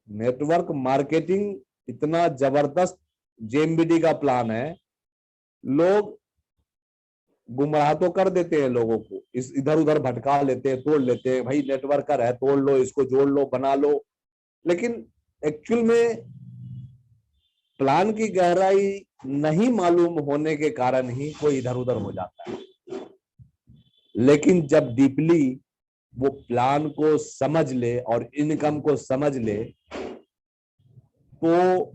A: नेटवर्क मार्केटिंग इतना जबरदस्त जेएमबीडी का प्लान है, लोग गुमराह तो कर देते हैं लोगों को, इस इधर उधर भटका लेते हैं, तोड़ लेते हैं, भाई नेटवर्कर है तोड़ लो, इसको जोड़ लो, बना लो। लेकिन एक्चुअल में प्लान की गहराई नहीं मालूम होने के कारण ही कोई इधर उधर हो जाता है। लेकिन जब डीपली वो प्लान को समझ ले और इनकम को समझ ले, तो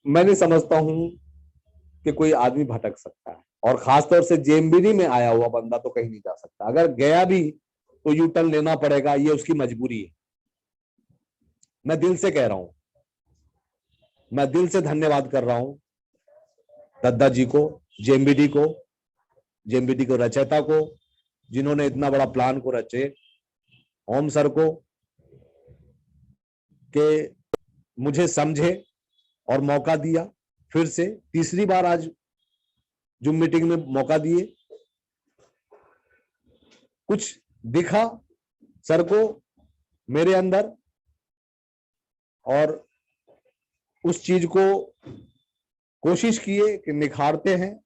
A: मैं नहीं समझता हूं कि कोई आदमी भटक सकता है। और खासतौर से जेएमबीडी में आया हुआ बंदा तो कहीं नहीं जा सकता, अगर गया भी तो यू टर्न लेना पड़ेगा, ये उसकी मजबूरी है। मैं दिल से कह रहा हूं, मैं दिल से धन्यवाद कर रहा हूं दद्दा जी को, जेएमबीडी को, जेएमबीडी को रचयिता को, जिन्होंने इतना बड़ा प्लान को रचे, ओम सर को कि मुझे समझे और मौका दिया, फिर से तीसरी बार आज जूम मीटिंग में मौका दिए। कुछ दिखा सर को मेरे अंदर और उस चीज को कोशिश किए कि निखारते हैं।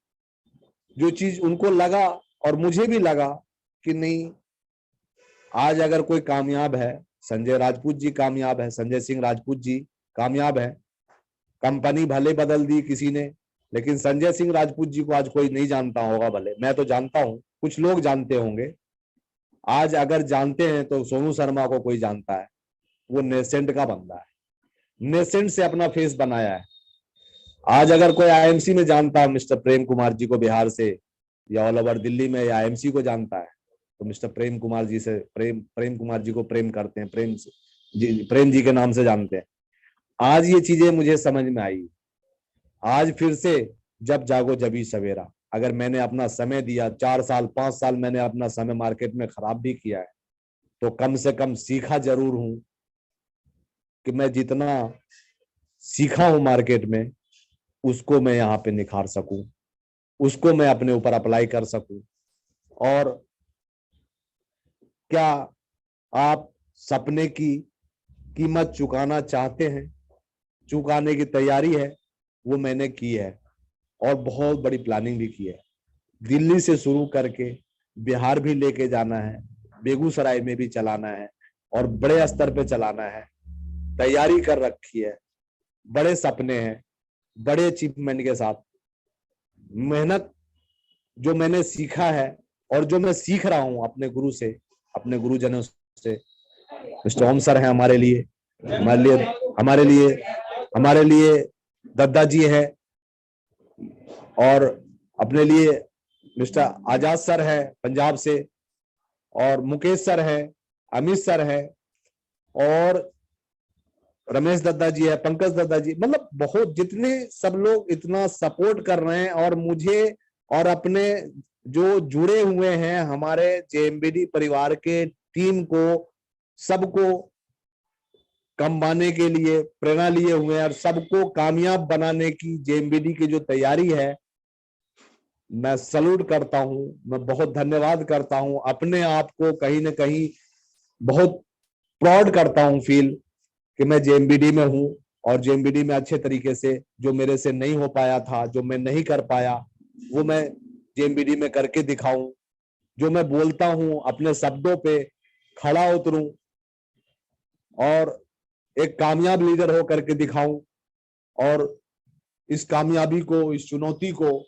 A: जो चीज उनको लगा और मुझे भी लगा कि नहीं, आज अगर कोई कामयाब है, संजय राजपूत जी कामयाब है, संजय सिंह राजपूत जी कामयाब है। कंपनी भले बदल दी किसी ने, लेकिन संजय सिंह राजपूत जी को आज कोई नहीं जानता होगा। भले मैं तो जानता हूं, कुछ लोग जानते होंगे। आज अगर जानते हैं तो सोनू शर्मा को कोई जानता है। वो नेसेंट का बंदा है, नेसेंट से अपना फेस बनाया है। आज अगर कोई आईएमसी में जानता है मिस्टर प्रेम कुमार जी को बिहार से, या ऑल ओवर दिल्ली में या आईएमसी को जानता है, तो मिस्टर प्रेम कुमार जी से प्रेम कुमार जी को प्रेम करते हैं, प्रेम जी के नाम से जानते हैं। आज ये चीजें मुझे समझ में आई। आज फिर से जब जागो जभी सवेरा। अगर मैंने अपना समय दिया, 4 साल 5 साल मैंने अपना समय मार्केट में खराब भी किया है, तो कम से कम सीखा जरूर हूं कि मैं जितना सीखा हूं मार्केट में, उसको मैं यहाँ पे निखार सकूं, उसको मैं अपने ऊपर अप्लाई कर सकूं। और क्या आप सपने की कीमत चुकाना चाहते हैं, चुकाने की तैयारी है, वो मैंने की है और बहुत बड़ी प्लानिंग भी की है। दिल्ली से शुरू करके बिहार भी लेके जाना है, बेगूसराय में भी चलाना है और बड़े स्तर पे चलाना है। तैयारी कर रखी है, बड़े सपने हैं, बड़े अचीवमेंट के साथ। मेहनत जो मैंने सीखा है और जो मैं सीख रहा हूं अपने गुरु से, अपने गुरुजनों से। मिस्टर ओम सर है हमारे लिए, हमारे लिए दद्दा जी है, और अपने लिए मिस्टर आजाद सर है पंजाब से, और मुकेश सर है, अमित सर है, और रमेश दद्दा जी है, पंकज दद्दा जी, मतलब बहुत जितने सब लोग इतना सपोर्ट कर रहे हैं। और मुझे और अपने जो जुड़े हुए हैं हमारे जेएमबीडी परिवार के टीम को, सबको कमाने के लिए प्रेरणा लिए हुए हैं और सबको कामयाब बनाने की जेएमबीडी की जो तैयारी है, मैं सल्यूट करता हूं। मैं बहुत धन्यवाद करता हूं, अपने आप को कहीं ना कहीं बहुत प्राउड करता हूं फील कि मैं जेएमबीडी में हूं और जेएमबीडी में अच्छे तरीके से जो मेरे से नहीं हो पाया था, जो मैं नहीं कर पाया, वो मैं जेएमबीडी में करके दिखाऊं। जो मैं बोलता हूं अपने शब्दों पे खड़ा उतरूं और एक कामयाब लीडर हो करके दिखाऊं। और इस कामयाबी को, इस चुनौती को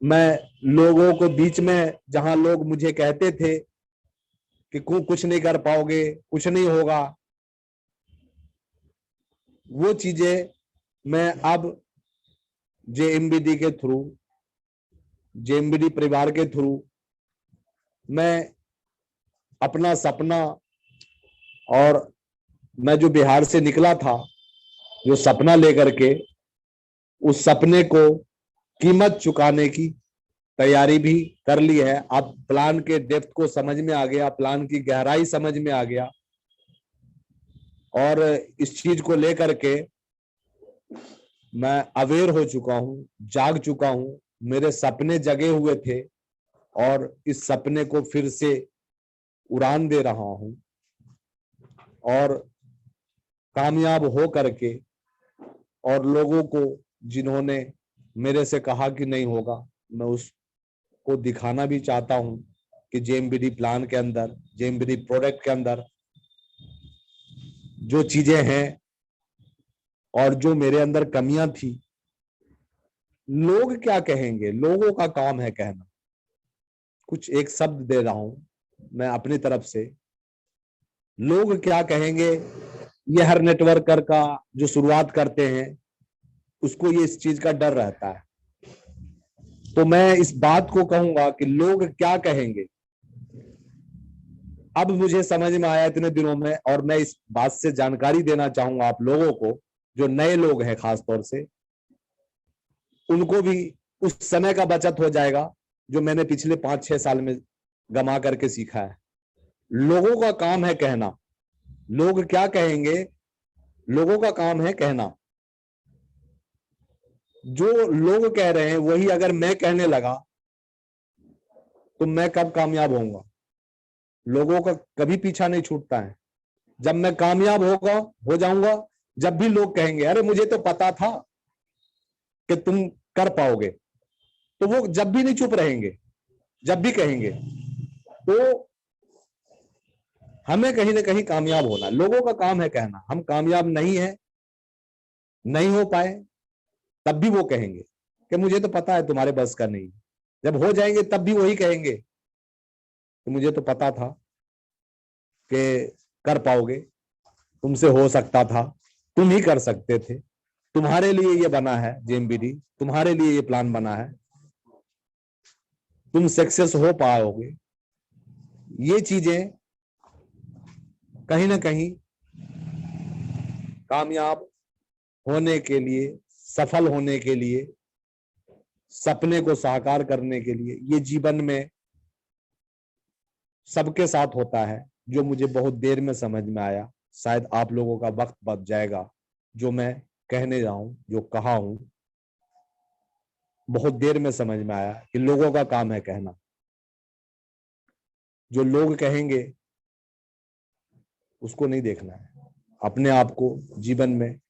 A: मैं लोगों को बीच में, जहां लोग मुझे कहते थे कि कुछ नहीं कर पाओगे, कुछ नहीं होगा, वो चीजें मैं अब जेएमबीडी के थ्रू, जेएमबीडी परिवार के थ्रू मैं अपना सपना, और मैं जो बिहार से निकला था जो सपना लेकर के, उस सपने को कीमत चुकाने की तैयारी भी कर ली है। अब प्लान के डेप्थ को समझ में आ गया, प्लान की गहराई समझ में आ गया, और इस चीज को लेकर के मैं अवेयर हो चुका हूं, जाग चुका हूं। मेरे सपने जगे हुए थे और इस सपने को फिर से उड़ान दे रहा हूं, और कामयाब हो करके, और लोगों को जिन्होंने मेरे से कहा कि नहीं होगा, मैं उसको दिखाना भी चाहता हूं कि जेएमबीडी प्लान के अंदर, जेएमबीडी प्रोडक्ट के अंदर जो चीजें हैं और जो मेरे अंदर कमियां थी, लोग क्या कहेंगे, लोगों का काम है कहना। कुछ एक शब्द दे रहा हूं मैं अपनी तरफ से, लोग क्या कहेंगे, ये हर नेटवर्कर का जो शुरुआत करते हैं उसको ये इस चीज का डर रहता है। तो मैं इस बात को कहूंगा कि लोग क्या कहेंगे, अब मुझे समझ में आया इतने दिनों में, और मैं इस बात से जानकारी देना चाहूंगा आप लोगों को, जो नए लोग हैं खास तौर से, उनको भी उस समय का बचत हो जाएगा जो मैंने पिछले 5-6 साल में गमा करके सीखा है। लोगों का काम है कहना, लोग क्या कहेंगे, लोगों का काम है कहना। जो लोग कह रहे हैं वही अगर मैं कहने लगा तो मैं कब कामयाब होऊंगा? लोगों का कभी पीछा नहीं छूटता है। जब मैं कामयाब हो जाऊंगा, जब भी लोग कहेंगे अरे मुझे तो पता था कि तुम कर पाओगे, तो वो जब भी नहीं चुप रहेंगे, जब भी कहेंगे। तो हमें कहीं ना कहीं कामयाब होना, लोगों का काम है कहना। हम कामयाब नहीं है, नहीं हो पाए, तब भी वो कहेंगे कि मुझे तो पता है तुम्हारे बस का नहीं। जब हो जाएंगे तब भी वही कहेंगे कि मुझे तो पता था कि कर पाओगे, तुमसे हो सकता था, तुम ही कर सकते थे, तुम्हारे लिए ये बना है जेएमबीडी, तुम्हारे लिए ये प्लान बना है, तुम सक्सेस हो पाओगे। ये चीजें कहीं ना कहीं कामयाब होने के लिए, सफल होने के लिए, सपने को साकार करने के लिए, ये जीवन में सबके साथ होता है। जो मुझे बहुत देर में समझ में आया, शायद आप लोगों का वक्त बच जाएगा। जो मैं कहने रहा हूं, जो कहा हूं, बहुत देर में समझ में आया कि लोगों का काम है कहना। जो लोग कहेंगे उसको नहीं देखना है, अपने आप को जीवन में,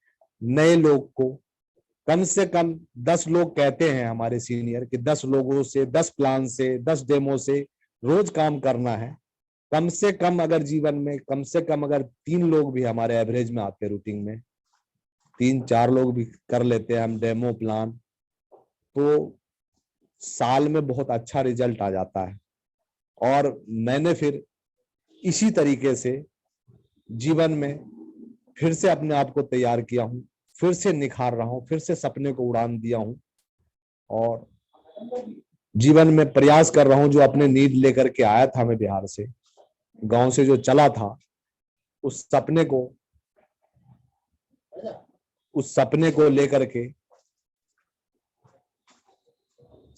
A: नए लोग को, कम से कम 10 लोग कहते हैं हमारे सीनियर कि 10 लोगों से, 10 प्लान से, 10 डेमो से रोज काम करना है। कम से कम अगर जीवन में, कम से कम अगर 3 लोग भी हमारे एवरेज में आते हैं रूटीन में, 3-4 लोग भी कर लेते हैं हम डेमो प्लान, तो साल में बहुत अच्छा रिजल्ट आ जाता है। और मैंने फिर इसी तरीके से जीवन में फिर से अपने आप को तैयार किया हूं, फिर से निखार रहा हूं, फिर से सपने को उड़ान दिया हूं और जीवन में प्रयास कर रहा हूं। जो अपने नीड लेकर के आया था मैं बिहार से, गांव से जो चला था, उस सपने को लेकर के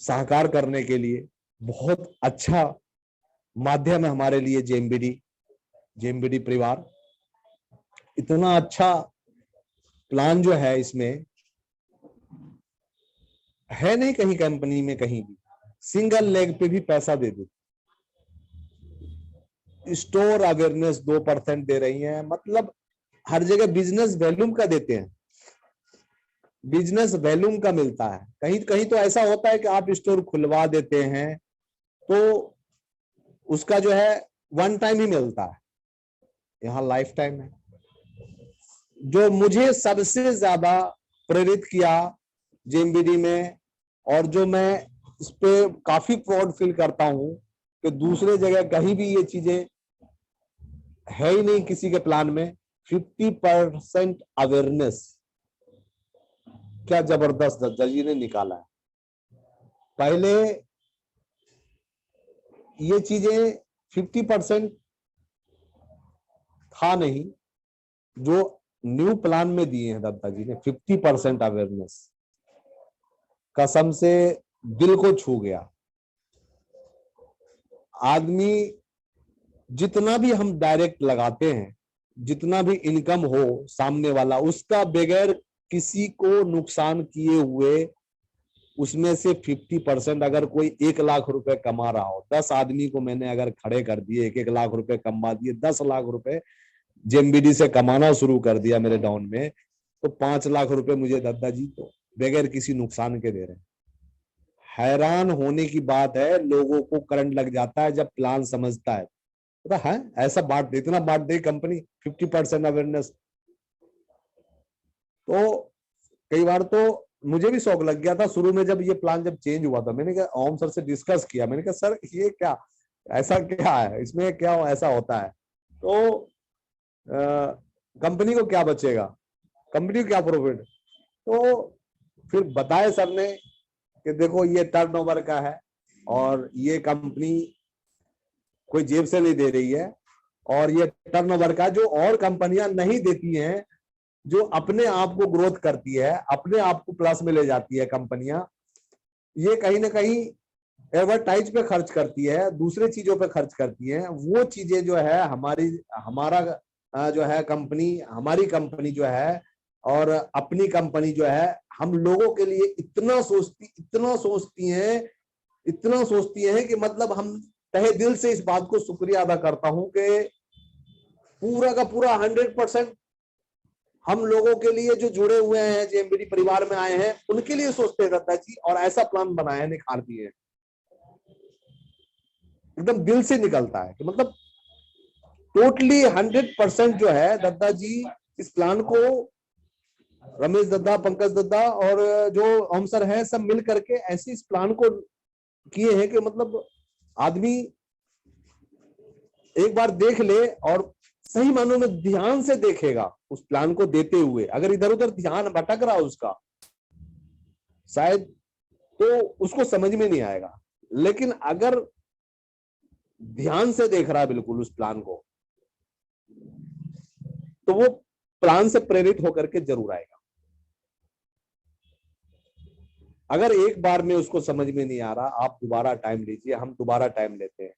A: साकार करने के लिए बहुत अच्छा माध्यम है हमारे लिए जेएमबीडी परिवार। इतना अच्छा प्लान जो है इसमें है नहीं कहीं कंपनी में, कहीं भी सिंगल लेग पे भी पैसा दे देती। स्टोर अवेयरनेस 2% दे रही है, मतलब हर जगह बिजनेस वॉल्यूम का देते हैं, बिजनेस वॉल्यूम का मिलता है। कहीं कहीं तो ऐसा होता है कि आप स्टोर खुलवा देते हैं तो उसका जो है 1 टाइम ही मिलता है, यहाँ लाइफ टाइम है। जो मुझे सबसे ज्यादा प्रेरित किया जेएमबीडी में, और जो मैं इस पे काफी प्राउड फील करता हूं कि दूसरे जगह कहीं भी ये चीजें है ही नहीं किसी के प्लान में, 50% अवेयरनेस। क्या जबरदस्त दत्ता जी ने निकाला है। पहले ये चीजें 50% था नहीं, जो न्यू प्लान में दिए हैं दत्ता जी ने 50% अवेयरनेस, कसम से दिल को छू गया। आदमी जितना भी हम डायरेक्ट लगाते हैं, जितना भी इनकम हो सामने वाला, उसका बगैर किसी को नुकसान किए हुए उसमें से 50% अगर कोई 1 लाख रुपए कमा रहा हो, 10 आदमी को मैंने अगर खड़े कर दिए, 1-1 लाख रुपए कमा दिए, 10 लाख रुपए जेएमबीडी से कमाना शुरू कर दिया मेरे डाउन में, तो 5 लाख रुपए मुझे दत्ता जी तो बगैर किसी नुकसान के दे रहे हैं। हैरान होने की बात है, लोगों को करंट लग जाता है जब प्लान समझता है। तो है ऐसा बांट दे, इतना बांट दे कंपनी, 50% अवेयरनेस। तो कई बार तो मुझे भी शौक लग गया था शुरू में, जब ये प्लान जब चेंज हुआ था, मैंने कहा ओम सर से डिस्कस किया, मैंने कहा सर ये क्या, ऐसा क्या है इसमें, क्या ऐसा होता है? तो कंपनी को क्या बचेगा, कंपनी को क्या प्रॉफिट? तो फिर बताए सर ने कि देखो ये टर्नओवर का है और ये कंपनी कोई जेब से नहीं दे रही है, और ये टर्नओवर का जो और कंपनियां नहीं देती हैं, जो अपने आप को ग्रोथ करती है, अपने आप को प्लस में ले जाती है कंपनियां, ये कहीं ना कहीं एडवर्टाइज पे खर्च करती है, दूसरे चीजों पे खर्च करती है। वो चीजें जो है हमारा जो है कंपनी, हमारी कंपनी जो है और अपनी कंपनी जो है, हम लोगों के लिए इतना सोचती हैं कि मतलब हम तहे दिल से इस बात को शुक्रिया अदा करता हूं कि पूरा का पूरा 100% हम लोगों के लिए जो जुड़े हुए हैं, जेएमबीडी परिवार में आए हैं, उनके लिए सोचते हैं दत्ता जी, और ऐसा प्लान बनाया है, निखार दिए। एकदम दिल से निकलता है कि मतलब टोटली 100% जो है दत्ता जी इस प्लान को, रमेश दद्दा, पंकज दद्दा और जो हम सर हैं, सब मिल करके ऐसे इस प्लान को किए हैं कि मतलब आदमी एक बार देख ले और सही मानों में ध्यान से देखेगा उस प्लान को देते हुए। अगर इधर उधर ध्यान भटक रहा उसका, शायद तो उसको समझ में नहीं आएगा। लेकिन अगर ध्यान से देख रहा है बिल्कुल उस प्लान को, तो वो प्लान से प्रेरित होकर के जरूर आएगा। अगर एक बार में उसको समझ में नहीं आ रहा, आप दोबारा टाइम लीजिए, हम दोबारा टाइम लेते हैं,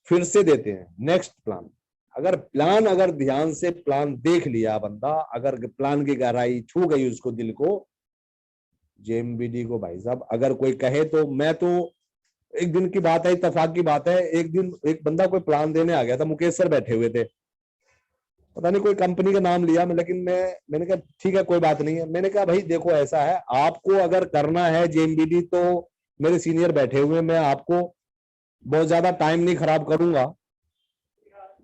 A: फिर से देते हैं नेक्स्ट प्लान। अगर ध्यान से प्लान देख लिया बंदा, अगर प्लान की गहराई छू गई उसको, दिल को, जेएमबीडी को भाई साहब अगर कोई कहे तो मैं तो, एक दिन की बात है, इत्तेफाक की बात है, एक दिन एक बंदा कोई प्लान देने आ गया था, मुकेश सर बैठे हुए थे, पता नहीं कोई कंपनी का नाम लिया, लेकिन मैंने कहा ठीक है कोई बात नहीं है। मैंने कहा भाई देखो ऐसा है, आपको अगर करना है जेएमबीडी तो मेरे सीनियर बैठे हुए, मैं आपको बहुत ज्यादा टाइम नहीं खराब करूंगा।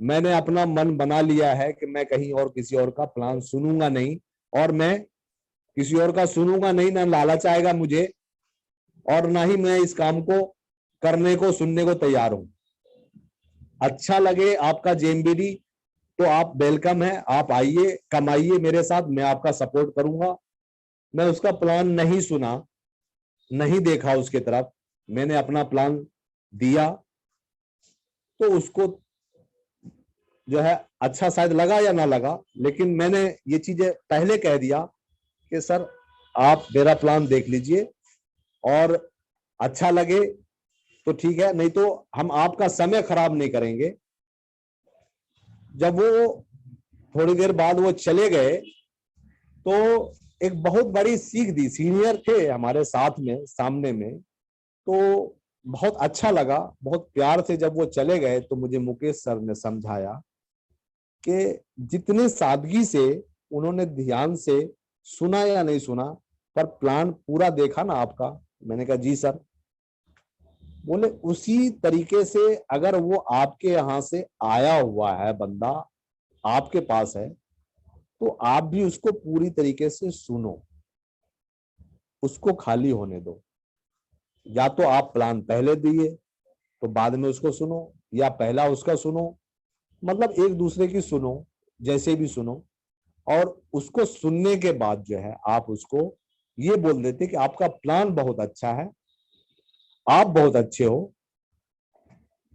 A: मैंने अपना मन बना लिया है कि मैं कहीं और किसी और का प्लान सुनूंगा नहीं, और मैं किसी और का सुनूंगा नहीं, ना लालच आएगा मुझे, और ना ही मैं इस काम को करने को सुनने को तैयार हूं। अच्छा लगे आपका जेएमबीडी तो आप वेलकम है, आप आइए, कमाइए मेरे साथ, मैं आपका सपोर्ट करूंगा। मैं उसका प्लान नहीं सुना, नहीं देखा उसके तरफ, मैंने अपना प्लान दिया, तो उसको जो है अच्छा शायद लगा या ना लगा, लेकिन मैंने ये चीजें पहले कह दिया कि सर आप मेरा प्लान देख लीजिए, और अच्छा लगे तो ठीक है, नहीं तो हम आपका समय खराब नहीं करेंगे। जब वो थोड़ी देर बाद वो चले गए, तो एक बहुत बड़ी सीख दी, सीनियर थे हमारे साथ में, सामने में, तो बहुत अच्छा लगा, बहुत प्यार से जब वो चले गए, तो मुझे मुकेश सर ने समझाया कि जितने सादगी से उन्होंने ध्यान से सुना या नहीं सुना, पर प्लान पूरा देखा ना आपका। मैंने कहा जी सर। बोले उसी तरीके से अगर वो आपके यहां से आया हुआ है बंदा, आपके पास है, तो आप भी उसको पूरी तरीके से सुनो, उसको खाली होने दो। या तो आप प्लान पहले दिए तो बाद में उसको सुनो, या पहला उसका सुनो, मतलब एक दूसरे की सुनो, जैसे भी सुनो। और उसको सुनने के बाद जो है आप उसको ये बोल देते कि आपका प्लान बहुत अच्छा है, आप बहुत अच्छे हो,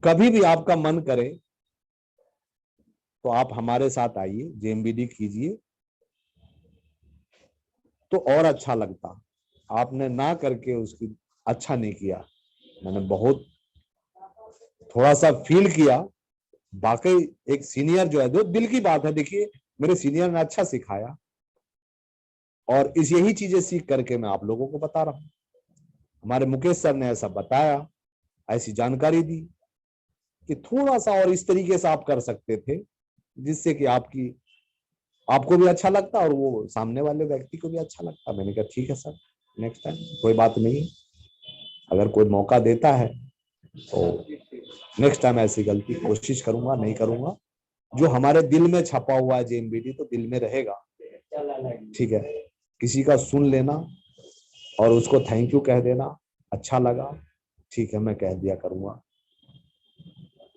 A: कभी भी आपका मन करे तो आप हमारे साथ आइए, जेएमबीडी कीजिए, तो और अच्छा लगता। आपने ना करके उसकी अच्छा नहीं किया। मैंने बहुत थोड़ा सा फील किया, वाकई एक सीनियर जो है, जो दिल की बात है, देखिए मेरे सीनियर ने अच्छा सिखाया, और इस यही चीजें सीख करके मैं आप लोगों को बता रहा हूं। हमारे मुकेश सर ने ऐसा बताया, ऐसी जानकारी दी कि थोड़ा सा और इस तरीके से आप कर सकते थे, जिससे कि आपको भी अच्छा लगता और वो सामने वाले व्यक्ति को भी अच्छा लगता। मैंने कहा ठीक है सर, नेक्स्ट टाइम कोई बात नहीं, अगर कोई मौका देता है तो नेक्स्ट टाइम ऐसी गलती कोशिश करूंगा, नहीं करूंगा। जो हमारे दिल में छपा हुआ है जेएमबीडी, तो दिल में रहेगा। ठीक है, किसी का सुन लेना और उसको थैंक यू कह देना, अच्छा लगा, ठीक है मैं कह दिया करूंगा।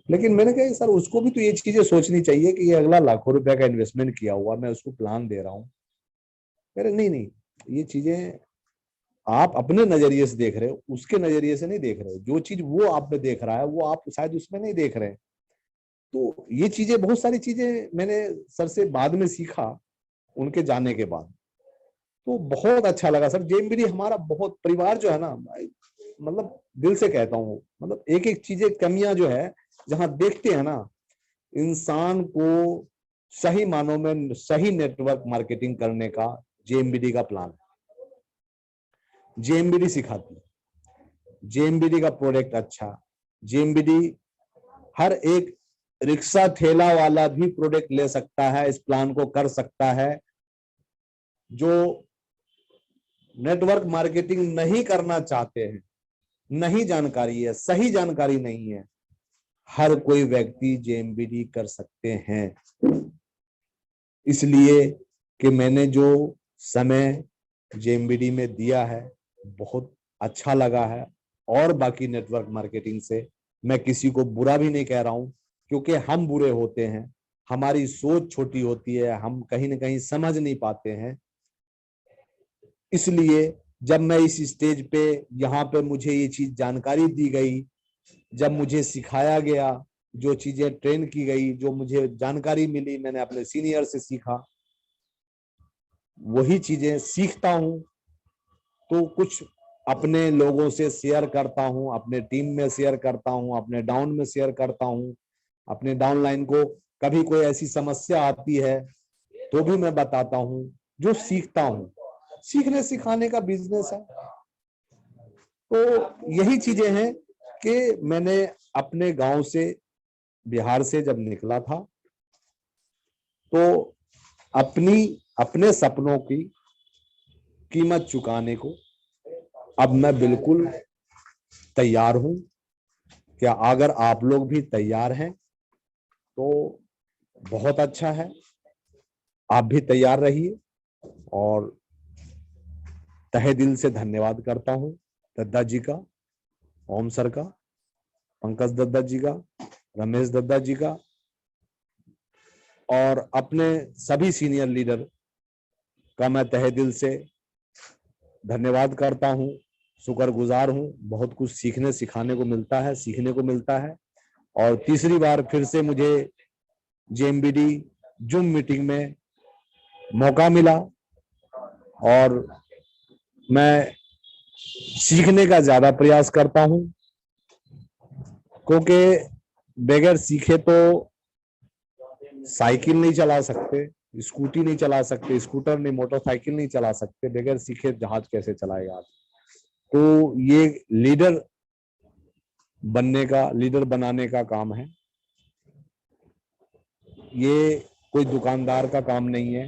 A: लेकिन मैंने कहा सर उसको भी तो ये चीजें सोचनी चाहिए कि ये अगला लाखों रुपए का इन्वेस्टमेंट किया हुआ, मैं उसको प्लान दे रहा हूँ। कह रहे नहीं नहीं, ये चीजें आप अपने नजरिए से देख रहे हो, उसके नजरिए से नहीं देख रहे हो। जो चीज वो आप में देख रहा है, वो आप शायद उसमें नहीं देख रहे। तो ये चीजें, बहुत सारी चीजें मैंने सर से बाद में सीखा, उनके जाने के बाद। तो बहुत अच्छा लगा सर। जेएमबीडी हमारा बहुत परिवार जो है ना, मतलब दिल से कहता हूँ, मतलब एक एक चीजें कमियां जो है जहां देखते हैं ना, इंसान को सही मानों में सही नेटवर्क मार्केटिंग करने का जेएमबीडी का प्लान है। जेएमबीडी सिखाती है, जेएमबीडी का प्रोडक्ट अच्छा, जेएमबीडी हर एक रिक्शा ठेला वाला भी प्रोडक्ट ले सकता है, इस प्लान को कर सकता है। जो नेटवर्क मार्केटिंग नहीं करना चाहते हैं, नहीं जानकारी है, सही जानकारी नहीं है, हर कोई व्यक्ति जेएमबीडी कर सकते हैं। इसलिए कि मैंने जो समय जेएमबीडी में दिया है बहुत अच्छा लगा है। और बाकी नेटवर्क मार्केटिंग से मैं किसी को बुरा भी नहीं कह रहा हूं, क्योंकि हम बुरे होते हैं, हमारी सोच छोटी होती है, हम कहीं ना कहीं समझ नहीं पाते हैं। इसलिए जब मैं इस स्टेज पे यहाँ पे मुझे ये चीज जानकारी दी गई, जब मुझे सिखाया गया, जो चीजें ट्रेन की गई, जो मुझे जानकारी मिली, मैंने अपने सीनियर से सीखा, वही चीजें सीखता हूं तो कुछ अपने लोगों से शेयर करता हूं, अपने टीम में शेयर करता हूं, अपने डाउन में शेयर करता हूं, अपने डाउनलाइन को कभी कोई ऐसी समस्या आती है तो भी मैं बताता हूं, जो सीखता हूं। सीखने सिखाने का बिजनेस है। तो यही चीजें हैं कि मैंने अपने गांव से, बिहार से जब निकला था, तो अपने सपनों की कीमत चुकाने को अब मैं बिल्कुल तैयार हूं। क्या अगर आप लोग भी तैयार हैं तो बहुत अच्छा है, आप भी तैयार रहिए। और तहे दिल से धन्यवाद करता हूं दद्दा जी का, ओम सर का, पंकज दद्दा जी का, रमेश दद्दा जी का, और अपने सभी सीनियर लीडर का मैं तहे दिल से धन्यवाद करता हूं, शुक्रगुजार हूं। बहुत कुछ सीखने सिखाने को मिलता है, सीखने को मिलता है। और तीसरी बार फिर से मुझे जेएमबीडी जूम मीटिंग में मौका मिला और मैं सीखने का ज्यादा प्रयास करता हूं, क्योंकि बगैर सीखे तो साइकिल नहीं चला सकते, स्कूटी नहीं चला सकते, स्कूटर नहीं, मोटरसाइकिल नहीं चला सकते, बगैर सीखे जहाज कैसे चलाएगा। तो ये लीडर बनने का, लीडर बनाने का काम है। ये कोई दुकानदार का काम नहीं है,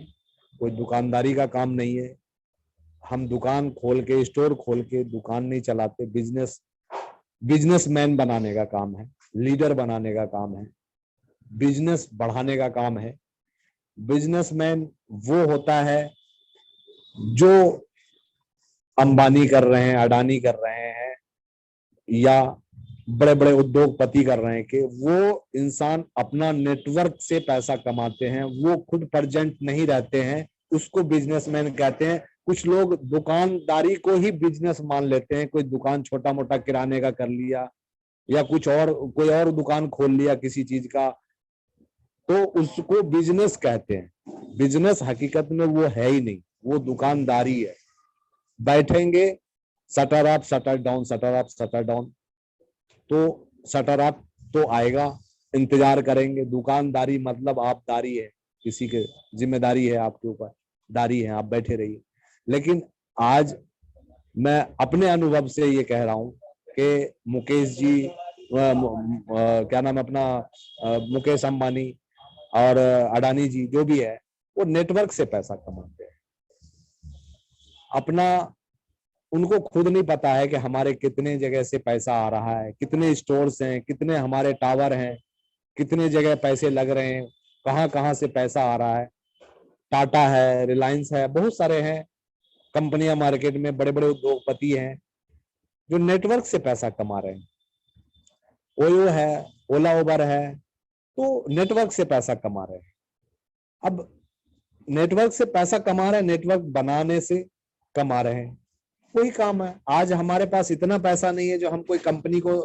A: कोई दुकानदारी का काम नहीं है। हम दुकान खोल के, स्टोर खोल के दुकान नहीं चलाते। बिजनेसमैन बनाने का काम है, लीडर बनाने का काम है, बिजनेस बढ़ाने का काम है। बिजनेसमैन वो होता है जो अंबानी कर रहे हैं, अडानी कर रहे हैं, या बड़े बड़े उद्योगपति कर रहे हैं, कि वो इंसान अपना नेटवर्क से पैसा कमाते हैं, वो खुद प्रेजेंट नहीं रहते हैं, उसको बिजनेसमैन कहते हैं। कुछ लोग दुकानदारी को ही बिजनेस मान लेते हैं, कोई दुकान छोटा मोटा किराने का कर लिया या कुछ और, कोई और दुकान खोल लिया किसी चीज का, तो उसको बिजनेस कहते हैं। बिजनेस हकीकत में वो है ही नहीं, वो दुकानदारी है। बैठेंगे, shutter up shutter down, shutter up shutter down, तो शटर अप तो आएगा, इंतजार करेंगे। दुकानदारी मतलब आप दारी है, किसी के जिम्मेदारी है आपके ऊपर, दारी है, आप बैठे रहिए। लेकिन आज मैं अपने अनुभव से ये कह रहा हूं कि मुकेश जी, क्या नाम है अपना, मुकेश अंबानी और अडानी जी जो भी है, वो नेटवर्क से पैसा कमाते हैं। अपना उनको खुद नहीं पता है कि हमारे कितने जगह से पैसा आ रहा है, कितने स्टोर्स हैं, कितने हमारे टावर हैं, कितने जगह पैसे लग रहे हैं, कहाँ कहाँ से पैसा आ रहा है। टाटा है, रिलायंस है, बहुत सारे हैं कंपनियां मार्केट में, बड़े बड़े उद्योगपति हैं जो नेटवर्क से पैसा कमा रहे हैं। ओयो है, ओला उबर है, तो नेटवर्क से पैसा कमा रहे हैं। अब नेटवर्क से पैसा कमा रहे हैं, नेटवर्क बनाने से कमा रहे हैं, कोई काम है। आज हमारे पास इतना पैसा नहीं है जो हम कोई कंपनी को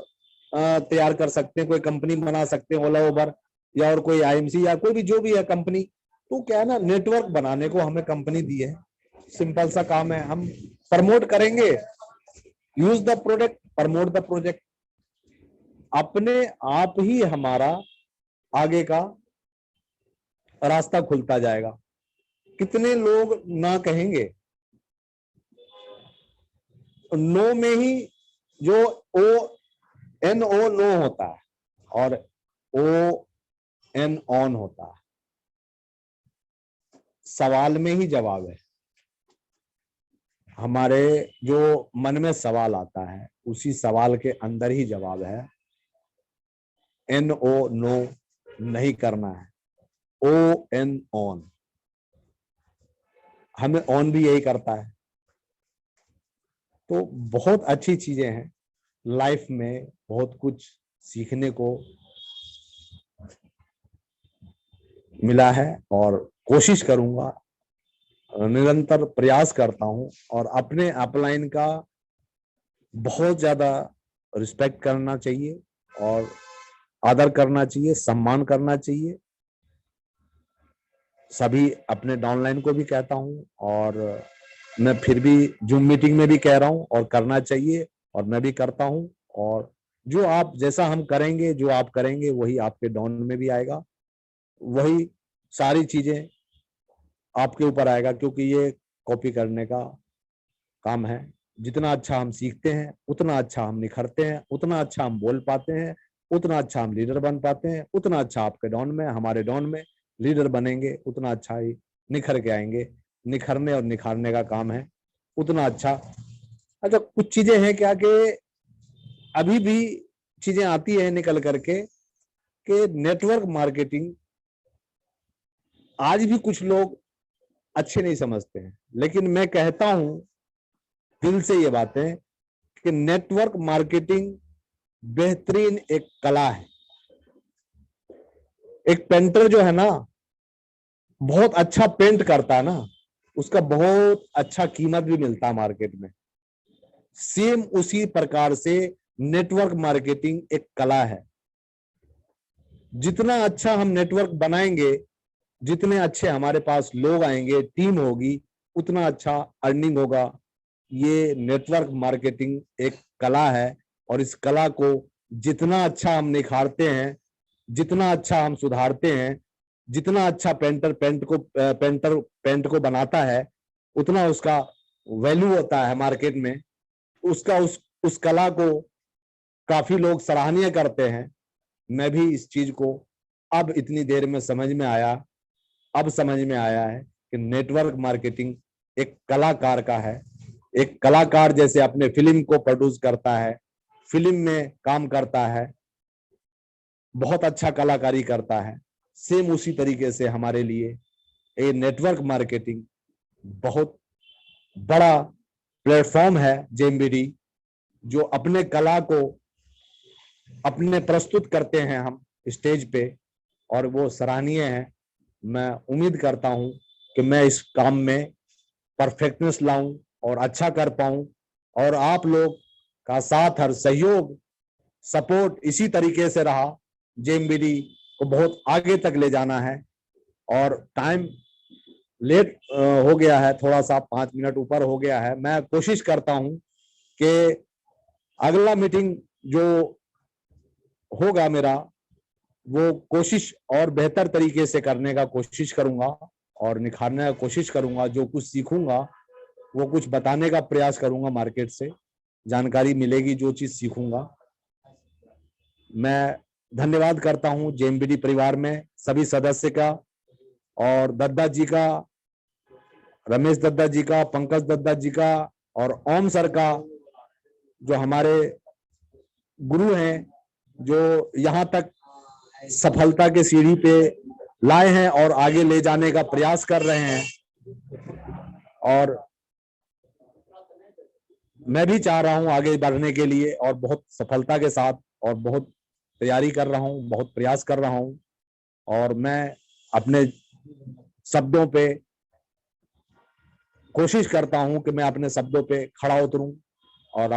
A: तैयार कर सकते हैं, कोई कंपनी बना सकते हैं, ओला उबर या और कोई आईएमसी या कोई भी जो भी है कंपनी। तो क्या है ना, नेटवर्क बनाने को हमें कंपनी दी है, सिंपल सा काम है। हम प्रमोट करेंगे, use the product, promote the project. अपने आप ही हमारा आगे का रास्ता खुलता जाएगा। कितने लोग ना कहेंगे, नो में ही जो ओ एन ओ नो होता है और ओ एन ऑन होता है। सवाल में ही जवाब है। हमारे जो मन में सवाल आता है उसी सवाल के अंदर ही जवाब है। एन ओ नो नहीं करना है, ओ एन ऑन। हमें ऑन भी यही करता है। तो बहुत अच्छी चीजें हैं लाइफ में, बहुत कुछ सीखने को मिला है और कोशिश करूंगा, निरंतर प्रयास करता हूं और अपने अपलाइन का बहुत ज्यादा रिस्पेक्ट करना चाहिए और आदर करना चाहिए, सम्मान करना चाहिए। सभी अपने डाउनलाइन को भी कहता हूं और मैं फिर भी जूम मीटिंग में भी कह रहा हूं और करना चाहिए और मैं भी करता हूं। और जो आप जैसा हम करेंगे, जो आप करेंगे वही आपके डाउन में भी आएगा, वही सारी चीजें आपके ऊपर आएगा, क्योंकि ये कॉपी करने का काम है। जितना अच्छा हम सीखते हैं उतना अच्छा हम निखरते हैं, उतना अच्छा हम बोल पाते हैं, उतना अच्छा हम लीडर बन पाते हैं, उतना अच्छा आपके डाउन में, हमारे डाउन में लीडर बनेंगे, उतना अच्छा ही निखर के आएंगे। निखरने और निखारने का काम है, उतना अच्छा। अच्छा, कुछ चीजें हैं क्या कि अभी भी चीजें आती है निकल करके कि नेटवर्क मार्केटिंग आज भी कुछ लोग अच्छे नहीं समझते हैं, लेकिन मैं कहता हूं दिल से ये बातें कि नेटवर्क मार्केटिंग बेहतरीन एक कला है। एक पेंटर जो है ना, बहुत अच्छा पेंट करता है ना, उसका बहुत अच्छा कीमत भी मिलता है मार्केट में। सेम उसी प्रकार से नेटवर्क मार्केटिंग एक कला है। जितना अच्छा हम नेटवर्क बनाएंगे, जितने अच्छे हमारे पास लोग आएंगे, टीम होगी, उतना अच्छा अर्निंग होगा। ये नेटवर्क मार्केटिंग एक कला है और इस कला को जितना अच्छा हम निखारते हैं, जितना अच्छा हम सुधारते हैं, जितना अच्छा पेंटर पेंट को बनाता है, उतना उसका वैल्यू होता है मार्केट में। उसका उस कला को काफी लोग सराहनीय करते हैं। मैं भी इस चीज को अब इतनी देर में समझ में आया, अब समझ में आया है कि नेटवर्क मार्केटिंग एक कलाकार का है। एक कलाकार जैसे अपने फिल्म को प्रोड्यूस करता है, फिल्म में काम करता है, बहुत अच्छा कलाकारी करता है, सेम उसी तरीके से हमारे लिए ये नेटवर्क मार्केटिंग बहुत बड़ा प्लेटफॉर्म है। जेएमबीडी जो अपने कला को अपने प्रस्तुत करते हैं हम स्टेज पे, और वो सराहनीय है। मैं उम्मीद करता हूं कि मैं इस काम में परफेक्टनेस लाऊं और अच्छा कर पाऊं, और आप लोग का साथ और सहयोग, सपोर्ट इसी तरीके से रहा। जेएमबीडी को बहुत आगे तक ले जाना है और टाइम लेट हो गया है, थोड़ा सा 5 मिनट ऊपर हो गया है। मैं कोशिश करता हूं कि अगला मीटिंग जो होगा मेरा, वो कोशिश और बेहतर तरीके से करने का कोशिश करूंगा और निखारने का कोशिश करूंगा। जो कुछ सीखूंगा वो कुछ बताने का प्रयास करूंगा, मार्केट से जानकारी मिलेगी जो चीज सीखूंगा। मैं धन्यवाद करता हूं जेएमबीडी परिवार में सभी सदस्य का, और दद्दा जी का, रमेश दद्दा जी का, पंकज दद्दा जी का, और ओम सर का, जो हमारे गुरु हैं, जो यहाँ तक सफलता के सीढ़ी पे लाए हैं और आगे ले जाने का प्रयास कर रहे हैं। और मैं भी चाह रहा हूं आगे बढ़ने के लिए, और बहुत सफलता के साथ, और बहुत तैयारी कर रहा हूं, बहुत प्रयास कर रहा हूं। और मैं अपने शब्दों पे कोशिश करता हूं कि मैं अपने शब्दों पे खड़ा उतरूं और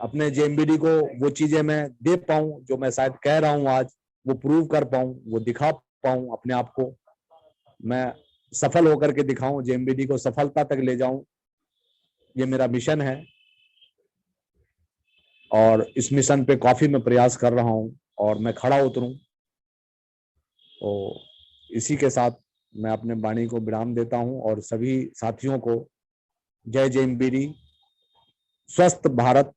A: अपने जेएमबीडी को वो चीजें मैं दे पाऊं जो मैं शायद कह रहा हूं आज, वो प्रूव कर पाऊं, वो दिखा पाऊं अपने आप को। मैं सफल होकर के दिखाऊं, जेएमबीडी को सफलता तक ले जाऊं, ये मेरा मिशन है। और इस मिशन पे काफी मैं प्रयास कर रहा हूं और मैं खड़ा उतरूं। तो इसी के साथ मैं अपने वाणी को विराम देता हूं और सभी साथियों को जय जेएमबीडी, स्वस्थ भारत,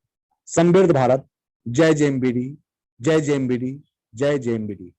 A: समृद्ध भारत, जय जेएमबीडी, जय जेएमबीडी, जय जेएमबीडी।